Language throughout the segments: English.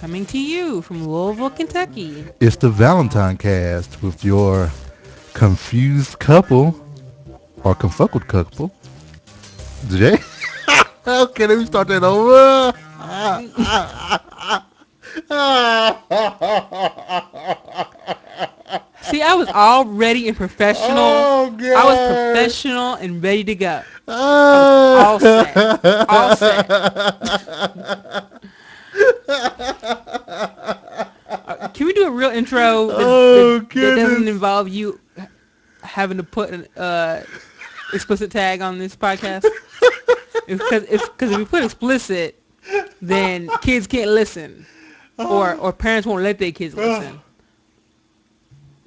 Coming to you from Louisville, Kentucky. It's the ValentineCast with your confused couple or confuckled couple. Jay? Okay, let me start that over. See, I was all ready and professional. Oh, I was God. professional and ready to go. I was all set. All set. Can we do a real intro Oh, that doesn't goodness. involve you having to put an explicit tag on this podcast? Because if we put explicit, then kids can't listen, or parents won't let their kids listen.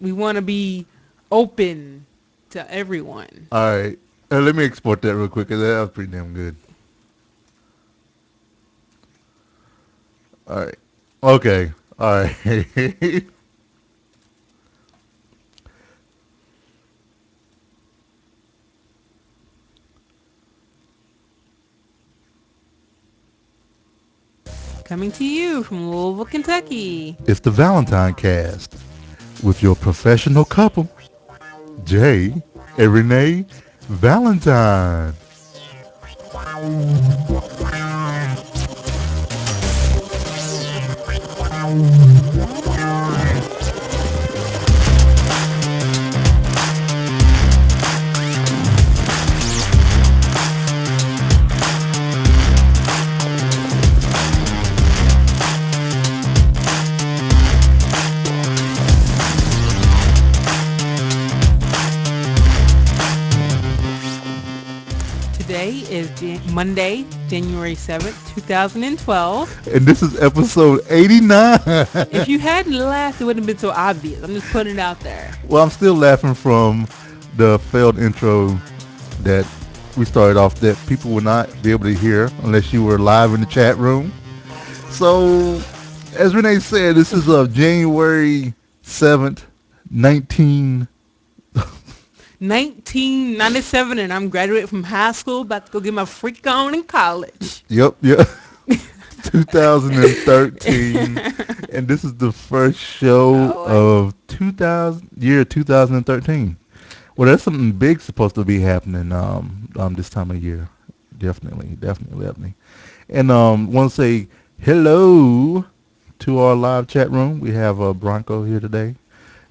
We want to be open to everyone. All right. Let me export that real quick, 'cause that was pretty damn good. All right. Okay. All right. Coming to you from Louisville, Kentucky. It's the Valentine Cast with your professional couple, Jay and Renee Valentine. Today is Monday, January 7th, 2012. And this is episode 89. If you hadn't laughed, it wouldn't have been so obvious. I'm just putting it out there. Well, I'm still laughing from the failed intro that we started off that people would not be able to hear unless you were live in the chat room. So, as Renee said, this is January 7th, 1997, and I'm graduating from high school, about to go get my freak on in college. Yep. 2013, and this is the first show of 2013. Well, there's something big supposed to be happening this time of year. Definitely. And want to say hello to our live chat room. We have Bronco here today,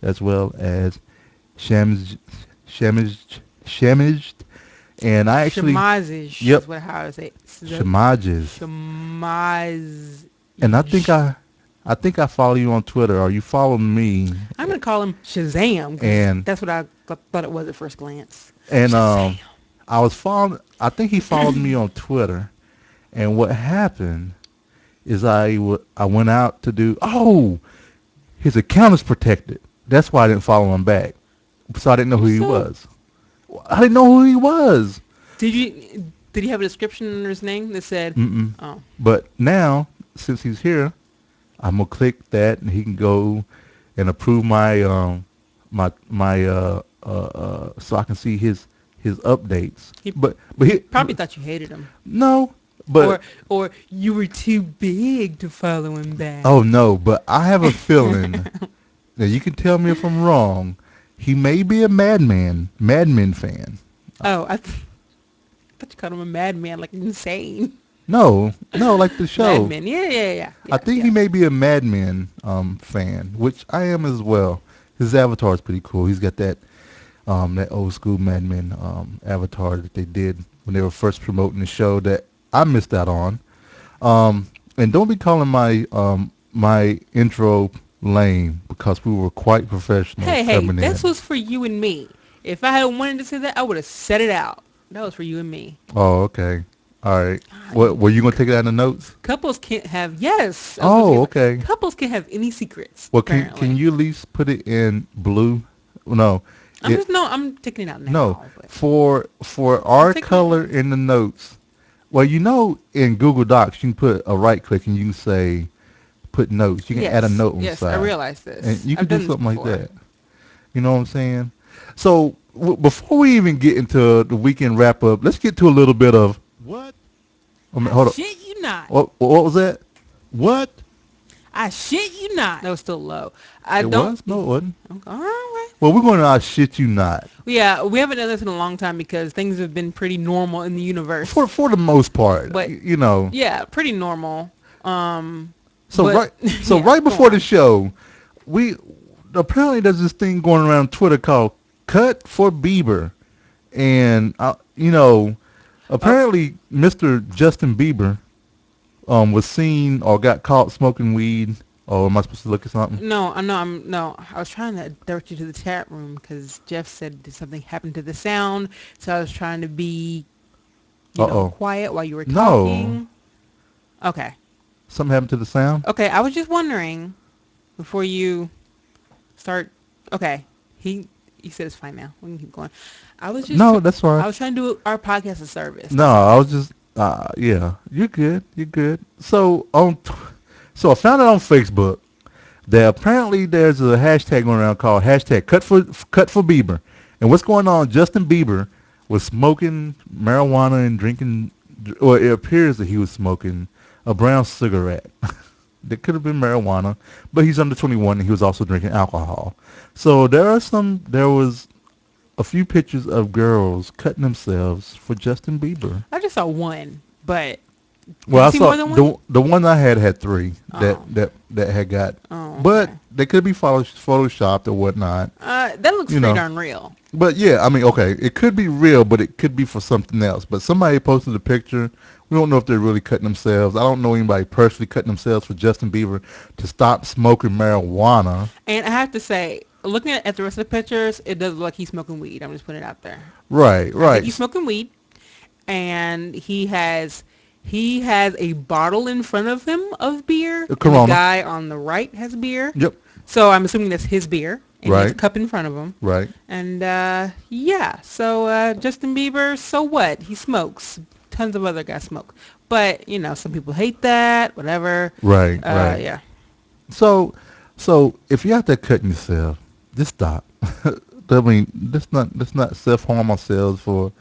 as well as Shamaged, and I actually Shamazish. Yep. Is what how I say it. Shamages. Shamaz. And I think I follow you on Twitter, or you follow me. I'm gonna call him Shazam. And that's what I thought it was at first glance. And Shazam. I was following. I think he followed me on Twitter, and what happened is I went out to do. Oh, his account is protected. That's why I didn't follow him back. So I didn't know who he was. I didn't know who he was. Did he have a description under his name that said? Mm-mm. Oh. But now, since he's here, I'm gonna click that, and he can go and approve my so I can see his updates. But he probably thought you hated him. No, but or you were too big to follow him back. Oh no, but I have a feeling. Now you can tell me if I'm wrong. He may be a Mad Men fan. Oh, I thought you called him a madman, like insane. No, like the show. Mad Men, yeah. I think he may be a Mad Men fan, which I am as well. His avatar is pretty cool. He's got that old school Mad Men avatar that they did when they were first promoting the show that I missed out on. And don't be calling my intro lame, because we were quite professional. Hey, this was for you and me. If I had wanted to say that, I would have said it out. That was for you and me. Oh, okay. All right. What were you gonna take it out in the notes? Couples can't have yes. Oh, okay. Couples can't have any secrets. Well, can you at least put it in blue? No. I'm taking it out now. No, for our color in the notes. Well, in Google Docs you can put a right click and you can say put notes. You can add a note on the side. Yes, I realize this. And you can do something like that. You know what I'm saying? So before we even get into the weekend wrap up, let's get to a little bit of what? Hold up. Shit, you not. What was that? What? I shit you not. That was still low. I It don't. was? No, it wasn't. Okay, all right. Well, we're going to I shit you not. Yeah, we haven't done this in a long time because things have been pretty normal in the universe. For the most part, But you know. yeah, pretty normal. Um, So but right, so yeah, right go before the on. show, we apparently there's this thing going around Twitter called "Cut for Bieber," and Oh, apparently Mr. Justin Bieber was seen or got caught smoking weed. Or am I supposed to look at something? no, no, no. I was trying to direct you to the chat room because Jeff said did something happen to the sound, so I was trying to be, Uh oh. quiet while you were No, talking. Okay, something happened to the sound. okay. I was just wondering before you start. Okay, he said it's fine now. We can keep going. I was just No, that's fine. I was trying to do our podcast a service. No, That's I all. was just yeah. You're good. You're good. So I found it on Facebook that apparently there's a hashtag going around called hashtag cut for Bieber. And what's going on? Justin Bieber was smoking marijuana and drinking, or it appears that he was smoking a brown cigarette. That could have been marijuana, but he's under 21 and he was also drinking alcohol. So there was a few pictures of girls cutting themselves for Justin Bieber. I just saw one, but did Well, you I see saw more than one? the one I had three that Oh, that had got, oh, but okay. they could be photoshopped or whatnot. That looks You pretty know, darn real. but yeah, I mean, okay, it could be real, but it could be for something else. But somebody posted a picture. We don't know if they're really cutting themselves. I don't know anybody personally cutting themselves for Justin Bieber to stop smoking marijuana. And I have to say, looking at the rest of the pictures, it does look like he's smoking weed. I'm just putting it out there. Right, I think right. he's smoking weed, and he has a bottle in front of him of beer, A and the Corona. guy on the right has beer. Yep. So I'm assuming that's his beer, and he has a Right, cup in front of him. right, And yeah, so Justin Bieber, so what? He smokes. Tons of other guys smoke, but some people hate that. Whatever. right, right. Yeah. So if you're out there cutting yourself, just stop. I mean, let's not self harm ourselves for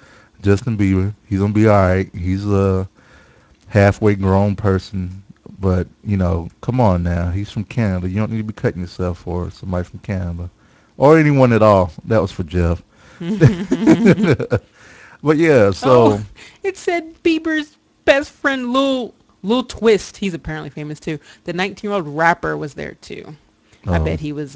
Justin Bieber. He's gonna be all right. He's a halfway grown person, but come on now. He's from Canada. You don't need to be cutting yourself for somebody from Canada or anyone at all. That was for Jeff. But yeah, so Oh, it said Bieber's best friend Lil Twist. He's apparently famous too. The 19-year-old rapper was there too. I oh, bet he was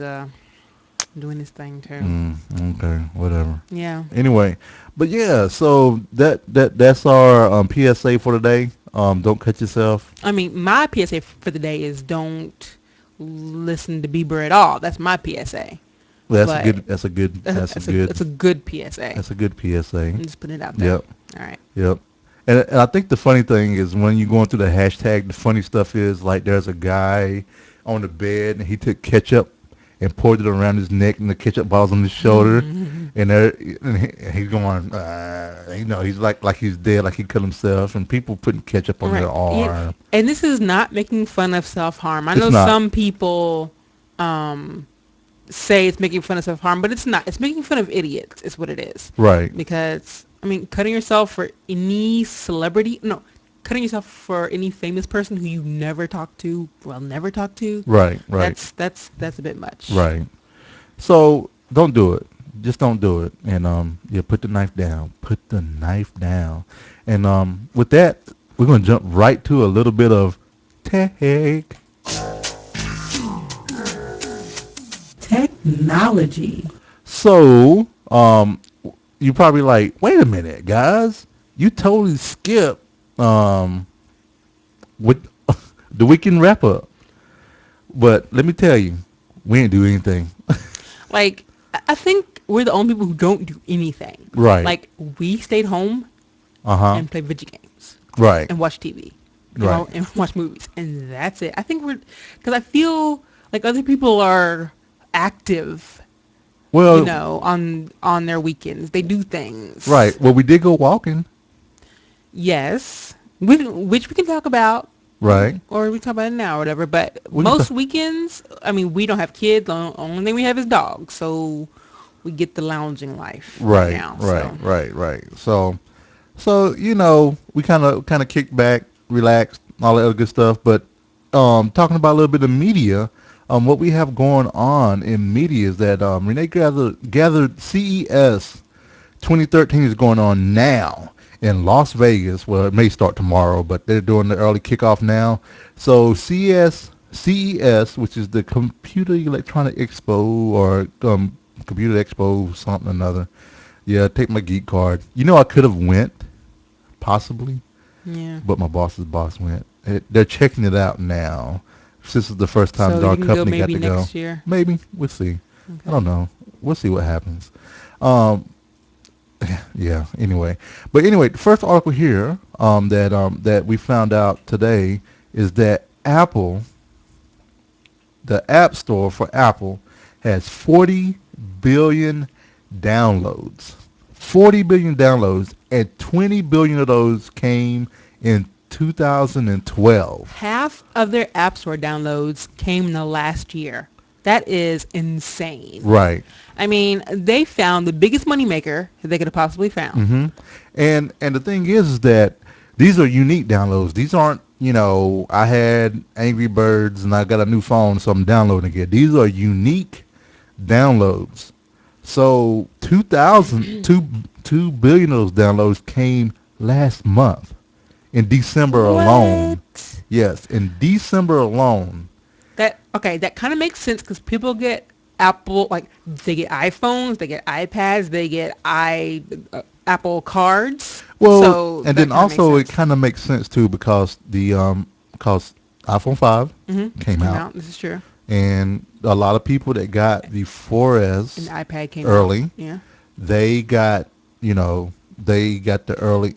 doing his thing too. okay, whatever. Yeah. Anyway, but yeah, so that's our PSA for today. Don't cut yourself. I mean, my PSA for the day is don't listen to Bieber at all. That's my PSA. That's a But good. That's a good. That's a good. it's a good PSA. That's a good PSA. I'm just putting it out there. Yep. All right. Yep. And I think the funny thing is when you're going through the hashtag, the funny stuff is like there's a guy on the bed and he took ketchup and poured it around his neck and the ketchup bottle's on his shoulder and he's going, he's like he's dead, like he cut himself, and people putting ketchup on Right. their Yeah. arm. And this is not making fun of self-harm. I It's know not. some people say it's making fun of self-harm, but it's not. It's making fun of idiots is what it is. Right. Because, I mean, cutting yourself for any celebrity, no, cutting yourself for any famous person who you never talk to, never talk to, Right. Right. that's a bit much. Right. So don't do it. Just don't do it. And yeah, put the knife down. Put the knife down. And with that, we're gonna jump right to a little bit of tech. Technology. So you probably like, wait a minute, guys, you totally skipped with the weekend wrap up. But let me tell you, we didn't do anything. Like, I think we're the only people who don't do anything. Right. Like, we stayed home and played video games Right. and watched TV. Right. And watch movies. And that's it. I think because I feel like other people are active, Well, on their weekends. They do things. right. Well, we did go walking. Yes. Which we can talk about. Right. Or we can talk about it now or whatever. But We can most weekends, I mean, we don't have kids. The only thing we have is dogs. So we get the lounging life Right. now. Right. So. Right. So we kind of kicked back, relaxed, all that other good stuff. But talking about a little bit of media, what we have going on in media is that Renee gathered CES 2013 is going on now in Las Vegas. Well, it may start tomorrow, but they're doing the early kickoff now. So CES, which is the Computer Electronic Expo or Computer Expo something or another. Yeah, take my geek card. You know, I could have went, possibly, Yeah. but my boss's boss went. They're checking it out now. This is the first time So our you can go company got maybe to go. next year. Maybe we'll see. I Okay. don't know. We'll see what happens. Um, yeah. Anyway, but anyway, the first article here that we found out today is that Apple, the App Store for Apple, has 40 billion downloads. 40 billion downloads, and 20 billion of those came in 2012. Half of their App Store downloads came in the last year. That is insane. Right. I mean, they found the biggest moneymaker that they could have possibly found. Mm-hmm. And the thing is that these are unique downloads. These aren't, I had Angry Birds and I got a new phone, so I'm downloading it. These are unique downloads. So 2 billion of those downloads came last month in December alone. What? Yes, in December alone. That kind of makes sense because people get Apple, like they get iPhones, they get iPads, they get Apple cards. Well, So and that then kinda also it makes sense. kind of makes sense too because because iPhone 5 came out. This is true. And a lot of people that got the And 4S the iPad came early, out. Yeah. they got, they got the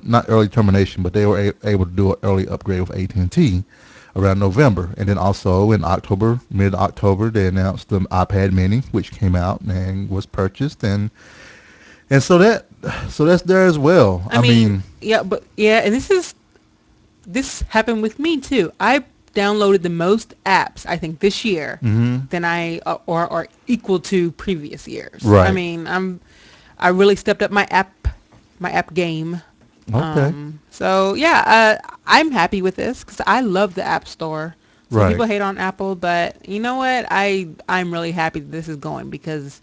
not early termination, but they were able to do an early upgrade with AT&T around November. And then also in October, mid-October, they announced the iPad Mini, which came out and was purchased. And so that's there as well. I mean, and this happened with me too. I downloaded the most apps I think this year than I or equal to previous years. Right. I mean, I really stepped up my app game. Okay. So yeah, I'm happy with this because I love the App Store. So Right. people hate on Apple, but you know what? I'm really happy that this is going because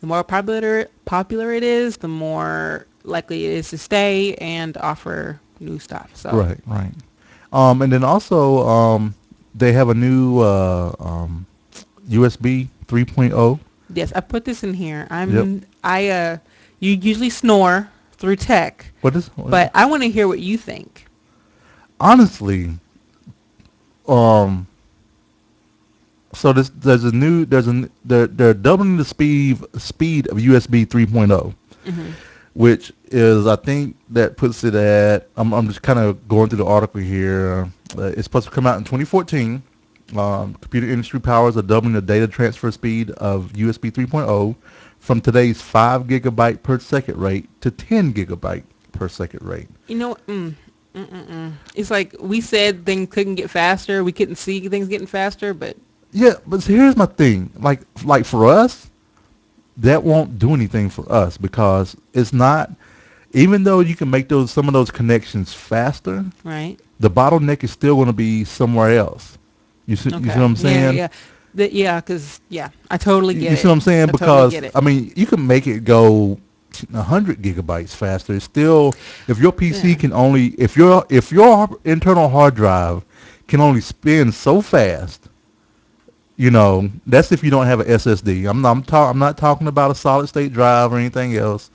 the more popular it is, the more likely it is to stay and offer new stuff. So Right. And then also they have a new USB 3.0. yes, I put this in here. Yep. You usually snore through tech, What is? but I want to hear what you think. Honestly, so they're doubling the speed of USB 3.0, which is, I think that puts it at, I'm just kind of going through the article here. It's supposed to come out in 2014. Computer industry powers are doubling the data transfer speed of USB 3.0 from today's 5 gigabyte per second rate to 10 gigabyte per second rate. You know, it's like we said things couldn't get faster. We couldn't see things getting faster, but Yeah, but here's my thing. Like for us, that won't do anything for us because it's not. Even though you can make some of those connections faster, right. the bottleneck is still going to be somewhere else. You see what I'm saying? Because I totally get it. You see what I'm saying? I totally Because get it. I mean, you can make it go 100 gigabytes faster. It's still, if your PC can only, if your internal hard drive can only spin so fast, that's if you don't have an SSD. I'm not talking about a solid state drive or anything else.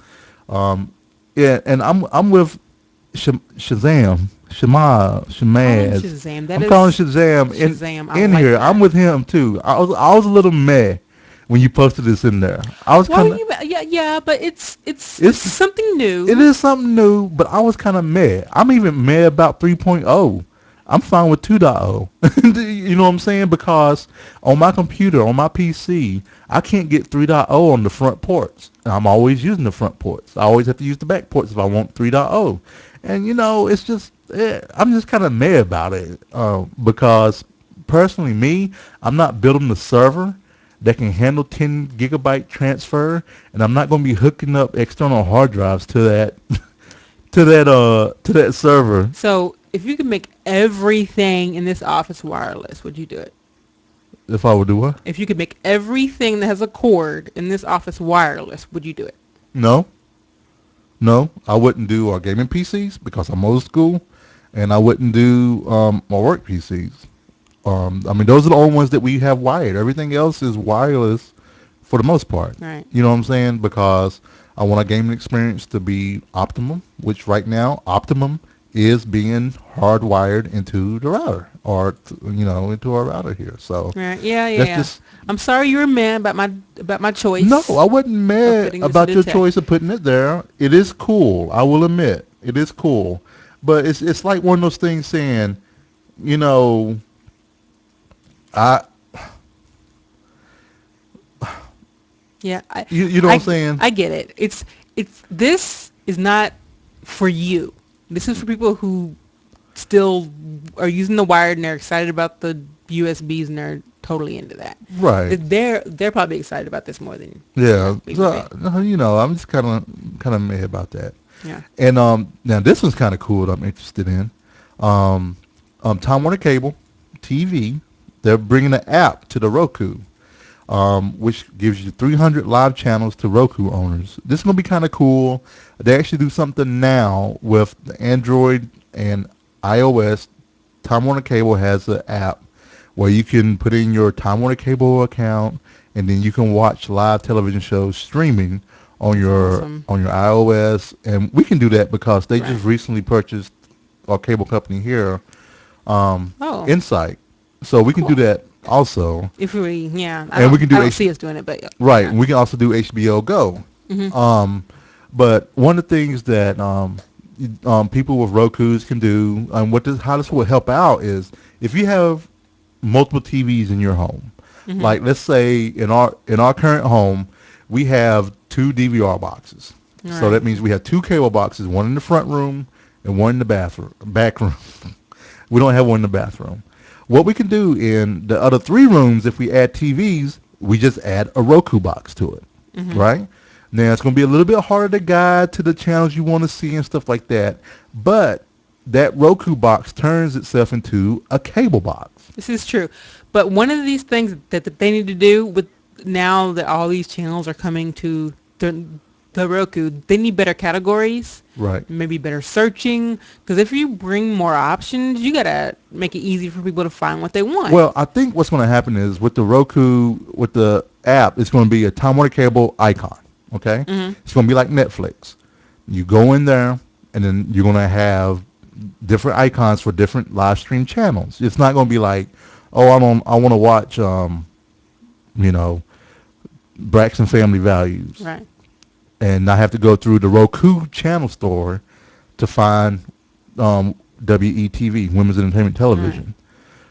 And I'm with Shazam. Call him Shamaz. Shazam. I'm calling Shazam Shazam. I in like here. that. I'm with him too. I was a little meh when you posted this in there. I was Well, kind of. but it's something new. It is something new, but I was kind of meh. I'm even meh about 3.0. I'm fine with 2.0. You know what I'm saying? Because on my computer, on my PC, I can't get 3.0 on the front ports. I'm always using the front ports. I always have to use the back ports if I want 3.0. And, it's just, I'm just kind of meh about it. Because personally, I'm not building the server that can handle 10 gigabyte transfer, and I'm not going to be hooking up external hard drives to that to that server. So if you could make everything in this office wireless, would you do it? If I would do what? If you could make everything that has a cord in this office wireless, would you do it? No. No, I wouldn't do our gaming PCs because I'm old school, and I wouldn't do my work PCs. I mean, those are the only ones that we have wired. Everything else is wireless for the most part. Right. You know what I'm saying? Because I want our gaming experience to be optimum, which right now, optimum is being hardwired into the router or, into our router here. So Right. Yeah. Yeah. that's Yeah. just, I'm sorry you were mad about my choice. no, I wasn't mad putting this about into your text. choice of putting it there. It is cool. I will admit. It is cool. But it's like one of those things saying, you know, I Yeah. you know what I'm saying? I get it. It's this is not for you. This is for people who still are using the wired and they're excited about the USBs and they're totally into that. Right. They're probably excited about this more than Yeah. me So, would I'm just kind of mad about that. be. Yeah. And now this one's kind of cool that I'm interested in. Time Warner Cable TV, they're bringing an app to the Roku, which gives you 300 live channels to Roku owners. This is going to be kind of cool. They actually do something now with the Android and iOS. Time Warner Cable has an app where you can put in your Time Warner Cable account, and then you can watch live television shows streaming on your awesome. on your iOS. And we can do that because they Right. just recently purchased our cable company here, Oh. Insight. So we can do Cool. that also. If we, yeah, And we can do I don't H- see us doing it, but yeah. Right, Yeah. and we can also do HBO Go. Mhm. But one of the things that people with Rokus can do, how this will help out is if you have multiple TVs in your home. Mhm. Like let's say in our current home, we have 2 DVR boxes. So Right. that means we have 2 cable boxes, one in the front room and one in the back room. We don't have one in the bathroom. What we can do in the other 3 rooms, if we add TVs, we just add a Roku box to it, Mhm. right? Now, it's going to be a little bit harder to guide to the channels you want to see and stuff like that, but that Roku box turns itself into a cable box. This is true. But one of these things that they need to do with now that all these channels are coming to the Roku, they need better categories, Right. maybe better searching. Because if you bring more options, you got to make it easy for people to find what they want. Well, I think what's going to happen is with the Roku, with the app, it's going to be a Time Warner Cable icon, okay? Mhm. It's going to be like Netflix. You go in there, and then you're going to have different icons for different live stream channels. It's not going to be like, oh, I want to watch, Braxton Family Values, Right. and I have to go through the Roku channel store to find WETV, Women's Entertainment Television.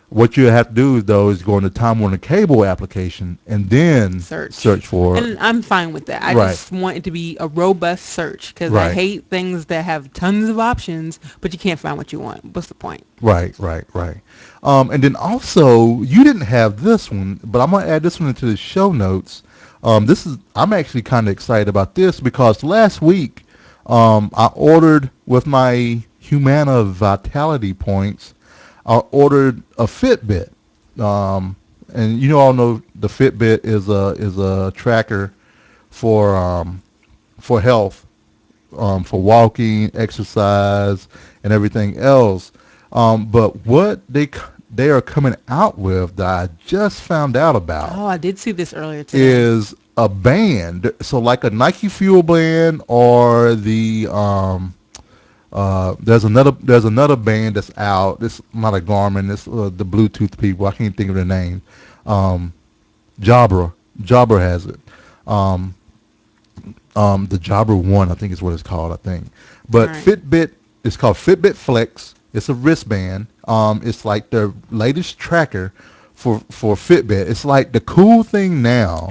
What you have to do, though, is go on the Time Warner Cable application and then search for it. And I'm fine with that. I Right. just want it to be a robust search because I Right. hate things that have tons of options, but you can't find what you want. What's the point? Right. And then also, you didn't have this one, but I'm going to add this one into the show notes. I'm actually kind of excited about this because last week I ordered with my Humana Vitality points. I ordered a Fitbit, and you all know the Fitbit is a tracker for health, for walking, exercise, and everything else. But what they are coming out with that I just found out about Oh, I did see this earlier today. is a band. So like a Nike Fuel band or the there's another band that's out. It's not a Garmin. It's the Bluetooth people. I can't think of their name. Jabra has it. The Jabra One, I think is what it's called. I think. But Right. Fitbit, it's called Fitbit Flex. It's a wristband. It's like the latest tracker for Fitbit. It's like the cool thing now,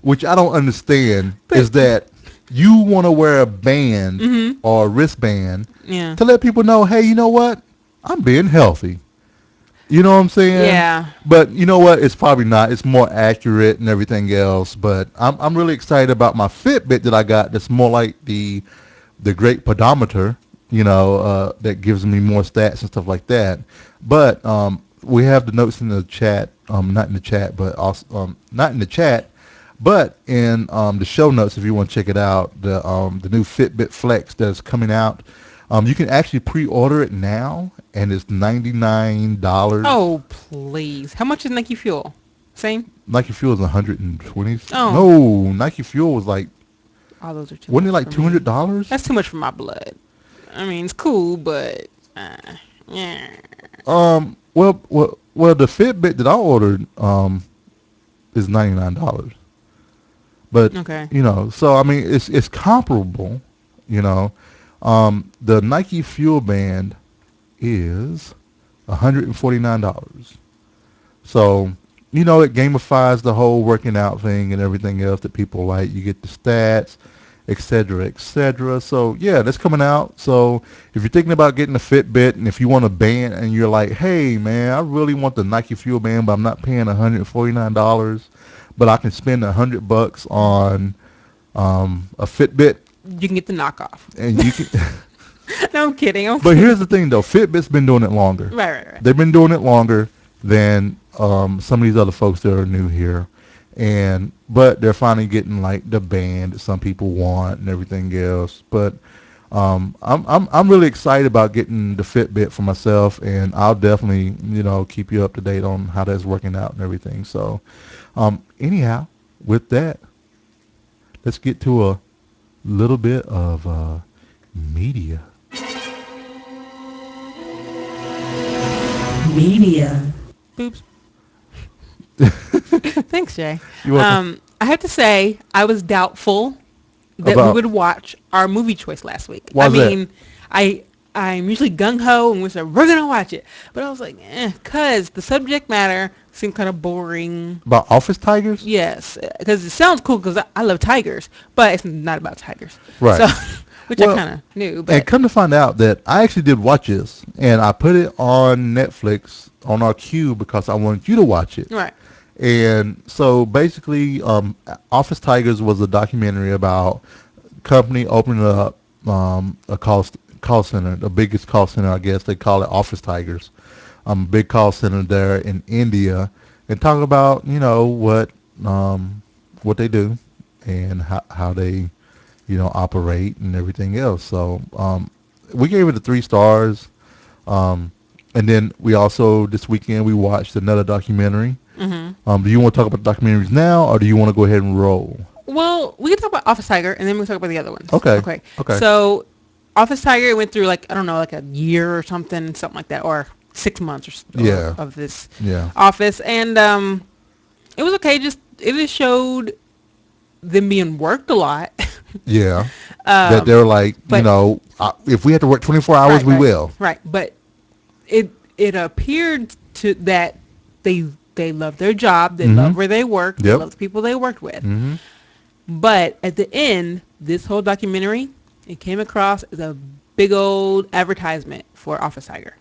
which I don't understand, is that you want to wear a band or a wristband Yeah. to let people know, hey, you know what? I'm being healthy. You know what I'm saying? Yeah. But you know what? It's probably not. It's more accurate and everything else. But I'm really excited about my Fitbit that I got. That's more like the great pedometer that gives me more stats and stuff like that. But we have the notes in the chat, not in the chat, but also not in the chat, but in the show notes if you want to check it out. The new Fitbit Flex that's coming out. You can actually pre-order it now, and it's $99. Oh, please. How much is Nike Fuel? Same? Nike Fuel is 120. Oh. No, Nike Fuel was like, All those are too wasn't it much like for me. $200? That's too much for my blood. I mean, it's cool, but yeah. Well, the Fitbit that I ordered is $99. But Okay. so I mean, it's comparable. You know, the Nike Fuel Band is $149. So it gamifies the whole working out thing and everything else that people like. You get the stats, et cetera, et cetera. So yeah, that's coming out. So if you're thinking about getting a Fitbit, and if you want a band and you're like, hey man, I really want the Nike Fuel Band, but I'm not paying $149, but I can spend $100 on a Fitbit, You can get the knockoff. and you can. No, I'm kidding. But here's the thing, though. Fitbit's been doing it longer. Right. They've been doing it longer than some of these other folks that are new here, but they're finally getting like the band that some people want and everything else. But I'm really excited about getting the Fitbit for myself, and I'll definitely keep you up to date on how that's working out and everything. So anyhow, with that, let's get to a little bit of media. Media. Boops. Thanks, Jay. You're welcome. I have to say, I was doubtful that we would watch our movie choice last week. Why is that? I mean, I'm usually gung-ho and we said, we're going to watch it. But I was like, because the subject matter seemed kind of boring. About office tigers? Yes, because it sounds cool because I love tigers, but it's not about tigers. Right. So, which I kind of knew. But And come to find out that I actually did watch this, and I put it on Netflix on our queue because I wanted you to watch it. right. And so basically, Office Tigers was a documentary about a company opening up a call center, the biggest call center, I guess they call it Office Tigers, big call center there in India, and talk about what they do and how they operate and everything else. So we gave it 3 stars, and then we also this weekend we watched another documentary. Mm-hmm. Do you want to talk about documentaries now, or do you want to go ahead and roll? Well, we can talk about Office Tiger, and then we can talk about the other ones. Okay. So, Office Tiger went through like a year or something like that, or 6 months of this Office, and it was okay. It just showed them being worked a lot. Yeah. That they're like, if we have to work 24 hours, we will. Right, but it appeared to that they love their job, they love where they work, they love the people they worked with. Mm-hmm. But at the end, this whole documentary, it came across as a big old advertisement for Office Tiger.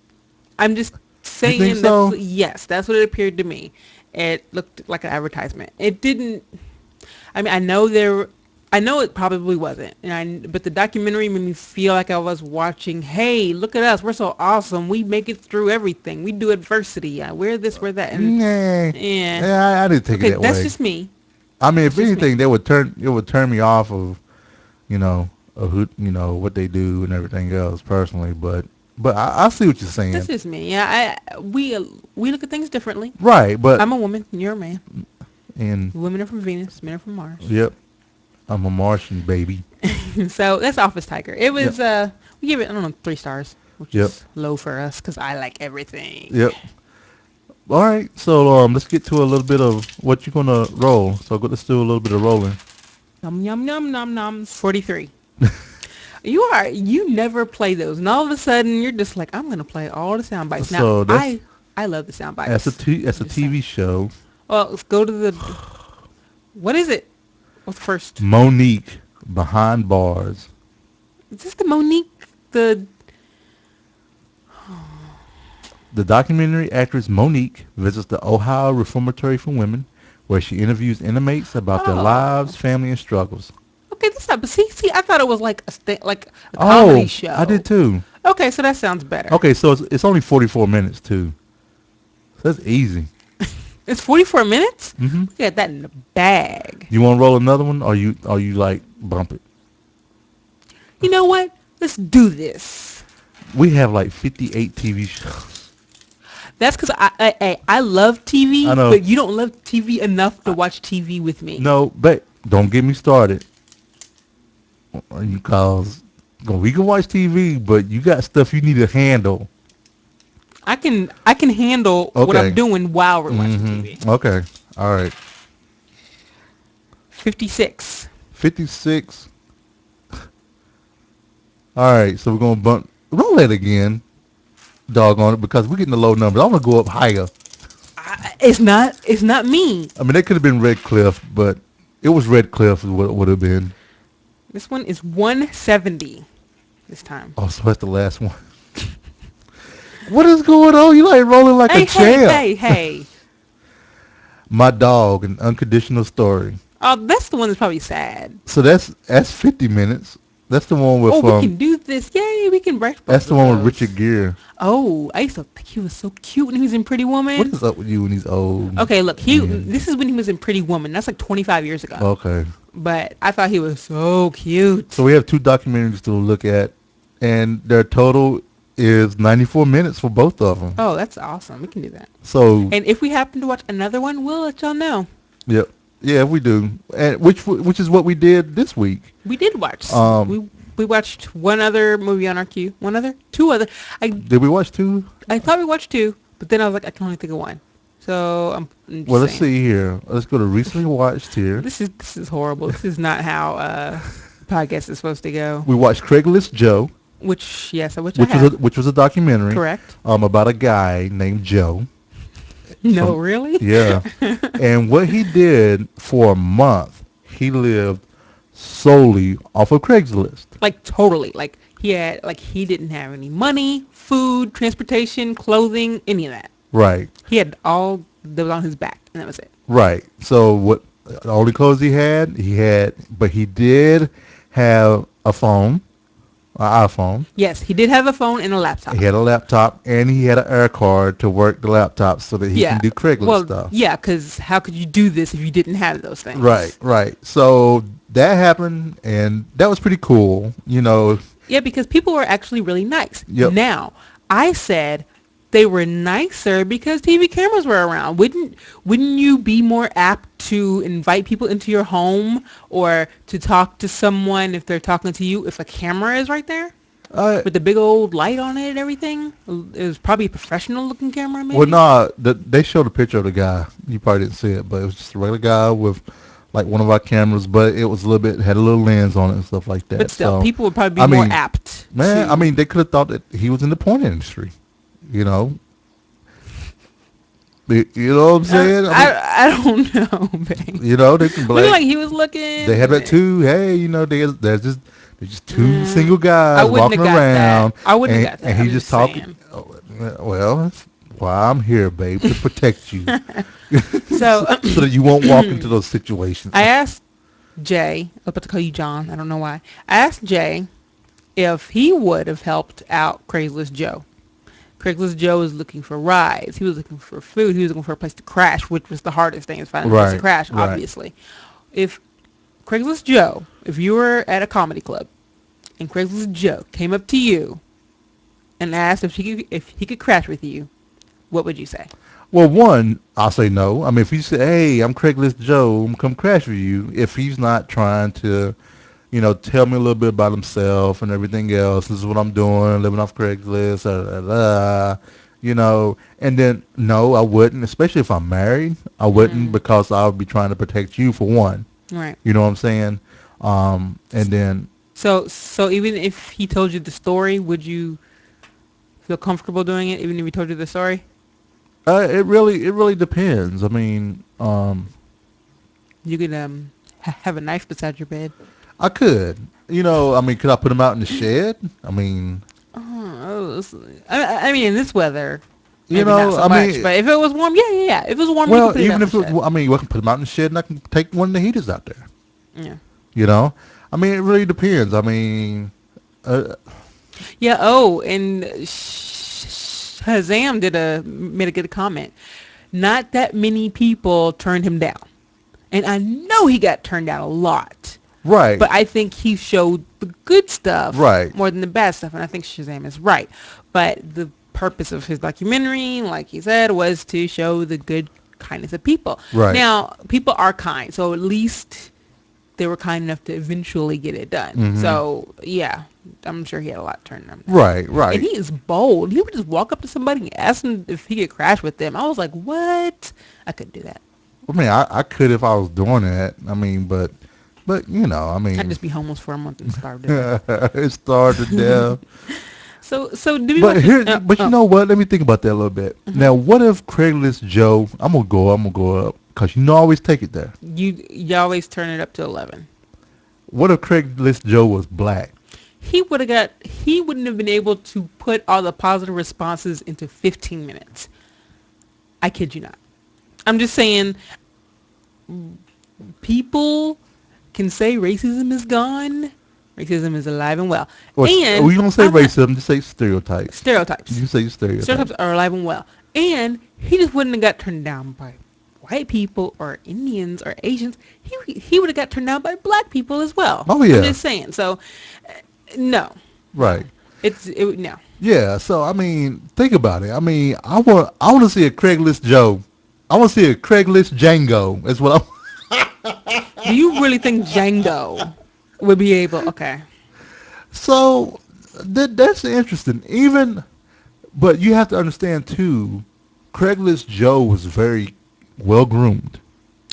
I'm just saying, you think so? Yes, that's what it appeared to me. It looked like an advertisement. It didn't. I mean, I know it probably wasn't, but the documentary made me feel like I was watching. Hey, look at us! We're so awesome. We make it through everything. We do adversity. We're this, we're that. And, I didn't take it that way. That's just me. I mean, if anything, it would turn me off of, who, what they do and everything else personally. But I see what you're saying. This is me. Yeah, we look at things differently. Right, but I'm a woman. And you're a man. And women are from Venus. Men are from Mars. Yep. I'm a Martian baby. So that's Office Tiger. It was we give it 3 stars, which is low for us because I like everything. Yep. All right, so let's get to a little bit of what you're gonna roll. So let's do a little bit of rolling. Yum yum yum nom nom. 43. You never play those, and all of a sudden you're just like, I'm gonna play all the sound bites. Now I love the sound bites. That's a TV show. Well, let's go to the. What is it? What's first? Monique Behind Bars. Is this the Monique the? The documentary actress Monique visits the Ohio Reformatory for Women, where she interviews inmates about their lives, family, and struggles. Okay, that's not. But see, I thought it was like like a comedy show. I did too. Okay, so that sounds better. Okay, so it's only 44 minutes too. So that's easy. It's 44 minutes. Mhm. We got that in the bag. You want to roll another one, or you like bump it? You know what? Let's do this. We have like 58 TV shows. That's because I love TV, I know. but you don't love TV enough to watch TV with me. No, but don't get me started. Because we can watch TV, but you got stuff you need to handle. I can handle what I'm Okay. doing while we're watching TV. Okay. All right. 56. 56. All right. So we're gonna roll that again. Doggone it, because we're getting the low numbers. I'm gonna go up higher. It's not me. I mean, it could have been Red Cliff, but it was Red Cliff is what it would have been. This one is 170 this time. Oh, so that's the last one. What is going on? You like rolling like a champ. Hey. My Dog, an Unconditional Story. Oh, that's the one that's probably sad. So that's 50 minutes. That's the one with we can do this. Yay, we can break. That's the one with Richard Gere. Oh, I used to think he was so cute when he was in Pretty Woman. What is up with you when he's old? Okay, look, this is when he was in Pretty Woman. That's like 25 years ago. Okay. But I thought he was so cute. So we have two documentaries to look at, and their total is 94 minutes for both of them. Oh, that's awesome. We can do that. So. And if we happen to watch another one, we'll let y'all know. Yep. Yeah, we do. And which is what we did this week. We did watch. We watched one other movie on our queue. Two other. Did we watch two? I thought we watched two, but then I was like, I can only think of one. So I'm just well, let's saying. see here. Let's go to recently watched here. This is horrible. This is not how podcast is supposed to go. We watched Craigslist Joe. Which was a documentary. Correct. About a guy named Joe. No, really? Yeah. And what he did for a month, he lived solely off of Craigslist. Like totally. Like he didn't have any money, food, transportation, clothing, any of that. Right. He had all that was on his back, and that was it. Right. So the only clothes he had, but he did have a phone. An iPhone. Yes, he did have a phone and a laptop. He had a laptop, and he had an air card to work the laptop so that he can do Craigslist stuff. Yeah, because how could you do this if you didn't have those things? Right. So that happened, and that was pretty cool, Yeah, because people were actually really nice. Yep. Now, I said they were nicer because TV cameras were around. Wouldn't you be more apt to invite people into your home or to talk to someone if they're talking to you if a camera is right there? With the big old light on it and everything? It was probably a professional looking camera, maybe? Well, no, they showed a picture of the guy. You probably didn't see it, but it was just a regular guy with like one of our cameras, but it was had a little lens on it and stuff like that. But still, so, people would probably be more apt. Man, they could have thought that he was in the porn industry. You know what I'm saying? I don't know, babe. They can Looked like he was looking. They had that too. Hey, there's just two single guys walking around. I wouldn't have got that. And he's just talking. Well, that's why I'm here, babe, to protect you. So that you won't walk into those situations. I asked Jay. I was about to call you John. I don't know why. I asked Jay if he would have helped out Craigslist Joe. Craigslist Joe was looking for rides. He was looking for food. He was looking for a place to crash, which was the hardest thing, is finding a place to crash, obviously. If Craigslist Joe, if you were at a comedy club and Craigslist Joe came up to you and asked if he could crash with you, what would you say? Well, one, I'll say no. I mean, if you say, hey, I'm Craigslist Joe, I'm come crash with you, if he's not trying to tell me a little bit about himself and everything else. This is what I'm doing, living off Craigslist, and then, no, I wouldn't, especially if I'm married. I wouldn't because I would be trying to protect you for one. Right. You know what I'm saying? And then. So even if he told you the story, would you feel comfortable doing it, even if he told you the story? It really depends. I mean, you could have a knife beside your bed. I could. Could I put him out in the shed? I mean, in this weather, maybe not so much, but if it was warm, yeah. If it was warm, you could put even it if we can put him out in the shed, and I can take one of the heaters out there. Yeah. I mean, it really depends. I mean, uh, Yeah. Oh, and Shazam made a good comment. Not that many people turned him down, and I know he got turned down a lot. right, But I think he showed the good stuff right, more than the bad stuff, and I think Shazam is right. But the purpose of his documentary, like he said, was to show the good kindness of people. right. Now, people are kind, so at least they were kind enough to eventually get it done. Hmm. So, yeah, I'm sure he had a lot turned him down. Right, And right. he is bold. He would just walk up to somebody and ask them if he could crash with them. I was like, what? I couldn't do that. I mean, I could if I was doing that. I mean, but you know, I I'd mean, just be homeless for a month and starve to death. it started to death. So do we But watch this? here, but you know what? Let me think about that a little bit. Now, what if Craigslist Joe? I'm gonna go up because you know I always take it there. You always turn it up to 11. What if Craigslist Joe was black? He wouldn't have been able to put all the positive responses into 15 minutes. I kid you not. I'm just saying, people can say racism is gone. Racism is alive and well. Or And we don't say I'm not- racism, just say stereotypes. stereotypes. You say stereotypes. Stereotypes are alive and well. And he just wouldn't have got turned down by white people or Indians or Asians. He would have got turned down by black people as well. Oh, yeah. I'm just saying. So, no. Right. No. Yeah. So I mean, think about it. I mean, I want to see a Craigslist Joe. I want to see a Craigslist Django. That's what I. Do you really think Django would be able? Okay. So that's interesting. But you have to understand too, Craigslist Joe was very well groomed.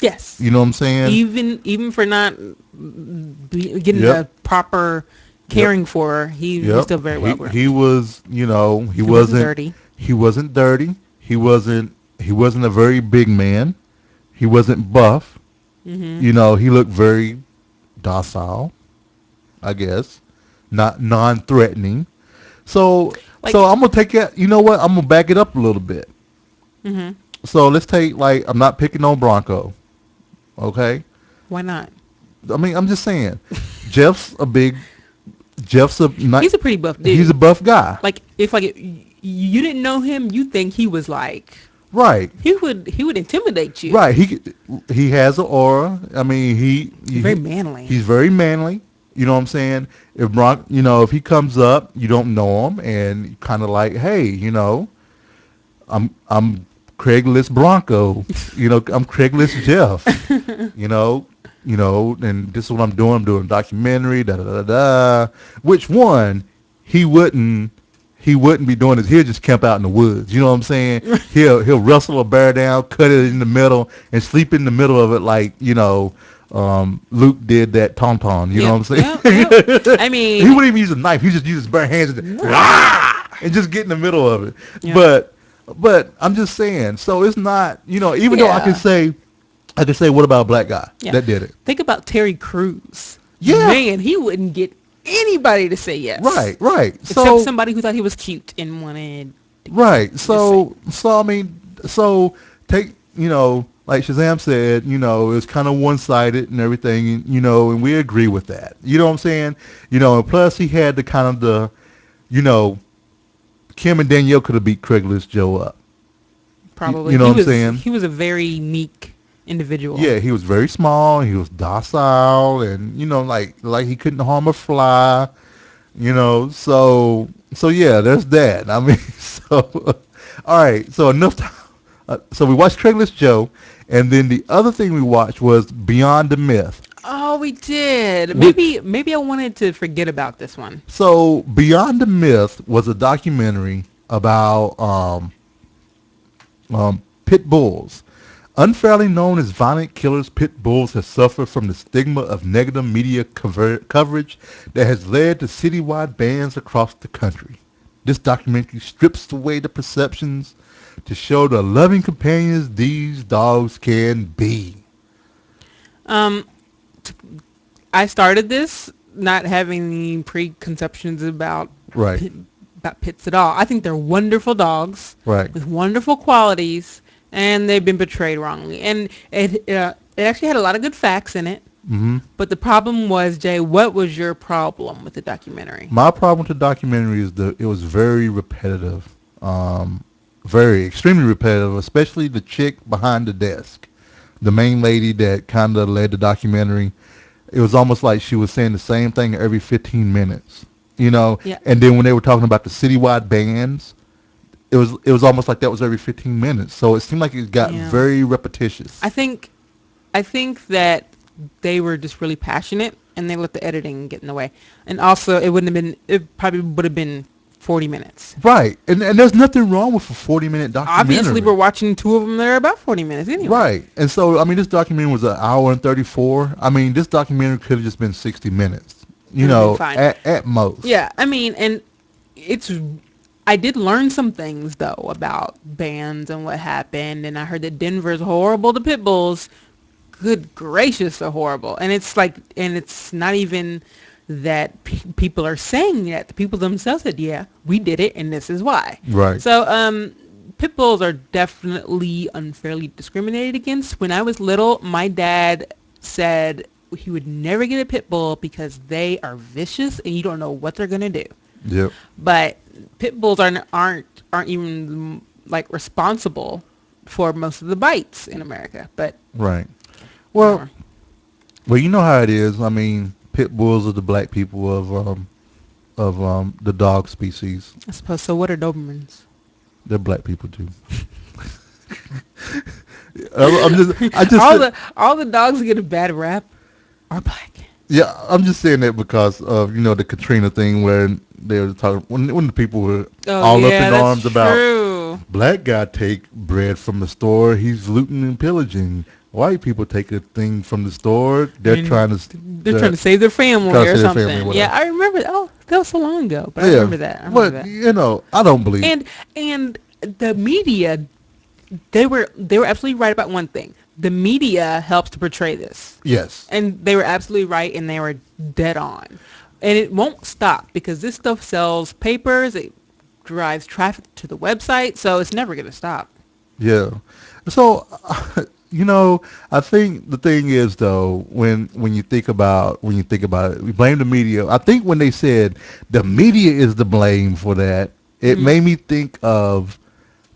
Yes. You know what I'm saying? Even for not getting Yep. the proper caring for, he was Yep. still very well groomed. He was, you know, he wasn't dirty. He wasn't dirty. He wasn't a very big man. He wasn't buff. Hmm. You know, he looked very docile, I guess, not non-threatening. So, Like- so I'm gonna take it. You know what? I'm gonna back it up a little bit. Hmm. So let's take I'm not picking on Bronco, okay? Why not? I mean, I'm just saying, Jeff's a He's a pretty buff dude. he's a buff guy, Like if you didn't know him, you think he was like right? he would intimidate you. Right. He has an aura. I mean, He's very manly. He's very manly. You know what I'm saying? If he comes up, you don't know him, and kind of like, hey, you know, I'm Craigslist Bronco. You know, I'm Craigslist Jeff. And this is what I'm doing. I'm doing a documentary. Da da da da. Which one? He wouldn't be doing this. He'll just camp out in the woods. You know what I'm saying? He'll wrestle a bear down, cut it in the middle, and sleep in the middle of it like, Luke did that tauntaun. You know what I'm saying? Yeah. I mean, he wouldn't even use a knife. He just use his bare hands and just get in the middle of it. Yeah. But I'm just saying. So it's not, even though I can say, what about a black guy that did it? Think about Terry Crews. Yeah. Man, he wouldn't get anybody to say yes. Right. Except somebody who thought he was cute and wanted. Right. So I mean, take, like Shazam said, it's kind of one-sided and everything, and we agree with that. You know what I'm saying? And plus he had the kind of Kim and Danielle could have beat Craigslist Joe up. Probably. You know what I'm saying? He was a very meek individual. Yeah, he was very small. He was docile, and like he couldn't harm a fly. So yeah, there's that. I mean, all right. So enough time. So we watched Craigslist Joe, and then the other thing we watched was Beyond the Myth. Oh, we did. Maybe I wanted to forget about this one. So Beyond the Myth was a documentary about pit bulls. Unfairly known as violent killers, pit bulls have suffered from the stigma of negative media coverage that has led to citywide bans across the country. This documentary strips away the perceptions to show the loving companions these dogs can be. I started this not having any preconceptions about pits at all. I think they're wonderful dogs with wonderful qualities, and they've been portrayed wrongly. And it actually had a lot of good facts in it. Mm-hmm. But the problem was, Jay, what was your problem with the documentary? My problem with the documentary is that it was very repetitive, um, very extremely repetitive, especially the chick behind the desk, the main lady that kind of led the documentary. It was almost like she was saying the same thing every 15 minutes, you know. Yeah. And then when they were talking about the citywide bans, it was almost like that was every 15 minutes. So it seemed like it got Yeah. very repetitious. I think that they were just really passionate and they let the editing get in the way. And also it probably would have been 40 minutes. Right, and there's nothing wrong with a 40-minute documentary. Obviously, we're watching two of them that are about 40 minutes anyway. Right, and so I mean, this documentary was an hour and 34. I mean, this documentary could have just been 60 minutes. You Would've been know, fine. at most. Yeah, I mean, and it's I did learn some things though about bands and what happened, and I heard that Denver's horrible to pit bulls. Good gracious, they're horrible. And it's like, and it's not even that people are saying that. The people themselves said, yeah, we did it, and this is why. Right. So, pit bulls are definitely unfairly discriminated against. When I was little, my dad said he would never get a pit bull because they are vicious and you don't know what they're gonna do. Yep. But pit bulls aren't even like responsible for most of the bites in America. But Right. Well, you know how it is. I mean, pit bulls are the black people of the dog species. I suppose. So what are Dobermans? They're black people too. I just all the dogs that get a bad rap are black. Yeah, I'm just saying that because of the Katrina thing where they were talking when the people were all up in arms about true. black guy take bread from the store, he's looting and pillaging. White people take a thing from the store, they're trying to save their family trying to or save their something. family, Yeah, whatever. I remember. Oh, that was so long ago, but I Yeah, remember that. I remember but that. I don't believe. And the media, they were absolutely right about one thing. The media helps to portray this. Yes. And they were absolutely right, and they were dead on. And it won't stop because this stuff sells papers. It drives traffic to the website, so it's never going to stop. Yeah. So, I think the thing is though, when you think about it, we blame the media. I think when they said the media is to blame for that, it made me think of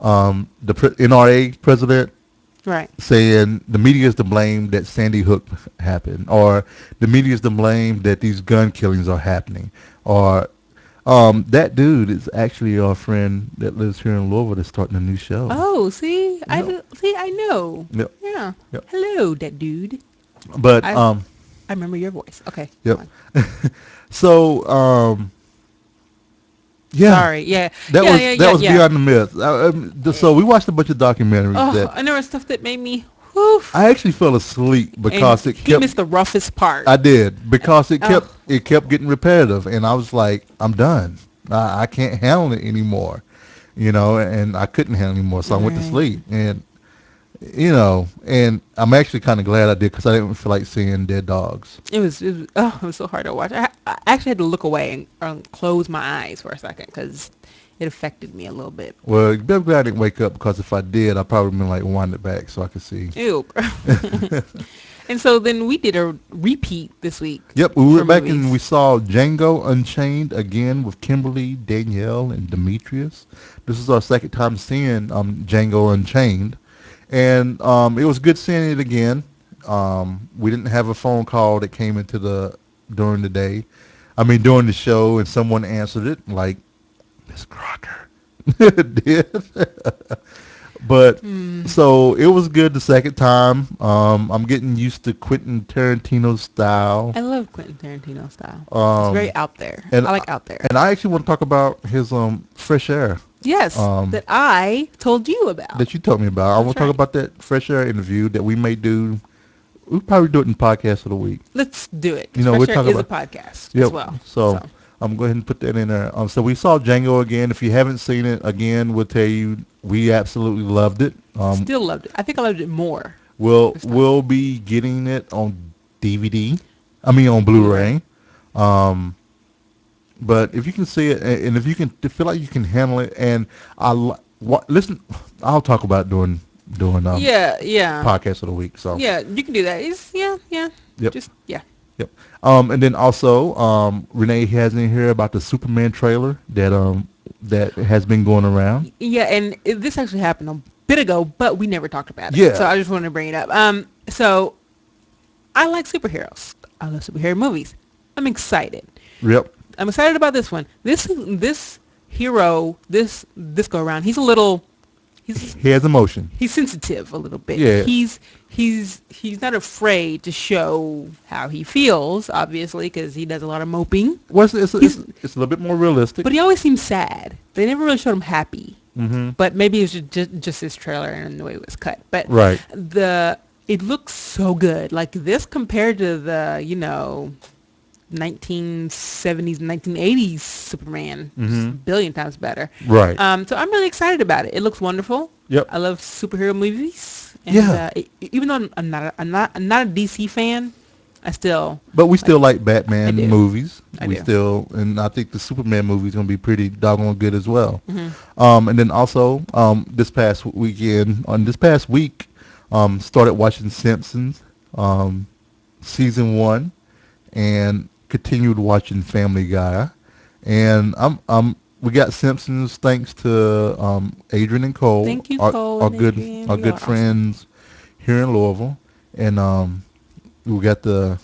the NRA president Right. saying the media is to blame that Sandy Hook happened, or the media is to blame that these gun killings are happening, or that dude is actually our friend that lives here in Louisville that's starting a new show. Oh, see, Yep. I know. Yep. Yeah. Yep. Hello, that dude. But I remember your voice. Okay. yep. Fine. So yeah. Sorry. Yeah. That yeah, was yeah. beyond the myth. So we watched a bunch of documentaries Oh, that and there was stuff that made me. Whew, I actually fell asleep because and it he kept. missed the roughest part. I did because it Oh. kept getting repetitive, and I was like, I'm done. I can't handle it anymore, and I couldn't handle it anymore, so I went to Right. sleep, and and I'm actually kind of glad I did because I didn't feel like seeing dead dogs. It was so hard to watch. I actually had to look away and close my eyes for a second because it affected me a little bit. Well, I'm glad I didn't wake up because if I did, I'd probably been like wind it back so I could see. Ew. And so then we did a repeat this week. Yep, we for went back movies. and we saw Django Unchained again with Kimberly, Danielle, and Demetrius. This is our second time seeing Django Unchained, and it was good seeing it again. We didn't have a phone call that came into during the day. I mean, during the show, and someone answered it like Miss Crocker did. But so it was good the second time. I'm getting used to Quentin Tarantino's style. I love Quentin Tarantino style. Um, It's very out there. and I like out there. And I actually want to talk about his Fresh Air Yes, that I told you about. that you told me about. I want to talk right. about that Fresh Air interview that we may do. We'll probably do it in podcast of the week. Let's do it. You know, Fresh we're Air talking is about- a podcast Yep. as well. So I'm going to put that in there. So we saw Django again. If you haven't seen it, again, we'll tell you we absolutely loved it. Still loved it. I think I loved it more. We'll be getting it on DVD. I mean on Blu-ray. But if you can see it, and if you can feel like you can handle it, and listen, I'll talk about it during doing Yeah. podcast of the week. So Yeah, you can do that. Yeah. yep, Just yeah. yep. And then also Renee has in here about the Superman trailer that has been going around. Yeah, and this actually happened a bit ago, but we never talked about it. So Yeah. I just wanted to bring it up. So I like superheroes. I love superhero movies. I'm excited. Yep. I'm excited about this one. This hero, this go around. He's a little. He has emotion. He's sensitive a little bit. Yeah. He's not afraid to show how he feels, obviously, because he does a lot of moping. Well, it's a little bit more realistic. But he always seems sad. They never really showed him happy. Mm-hmm. But maybe it was just his trailer and the way it was cut. But Right. it looks so good. Like this compared to the 1970s, 1980s Superman, just a billion times better. Right. So I'm really excited about it. It looks wonderful. Yep. I love superhero movies. And, Yeah. Even though I'm not a DC fan, I still. But we still like Batman do. movies. I We do. still, and I think the Superman movie is gonna be pretty doggone good as well. Mm-hmm. And then also, this past week, started watching Simpsons, season 1, and continued watching Family Guy, and we got Simpsons thanks to Adrian and Cole, Thank you, our, Cole our and good Adrian. our You good are awesome. friends here in Louisville, and we got the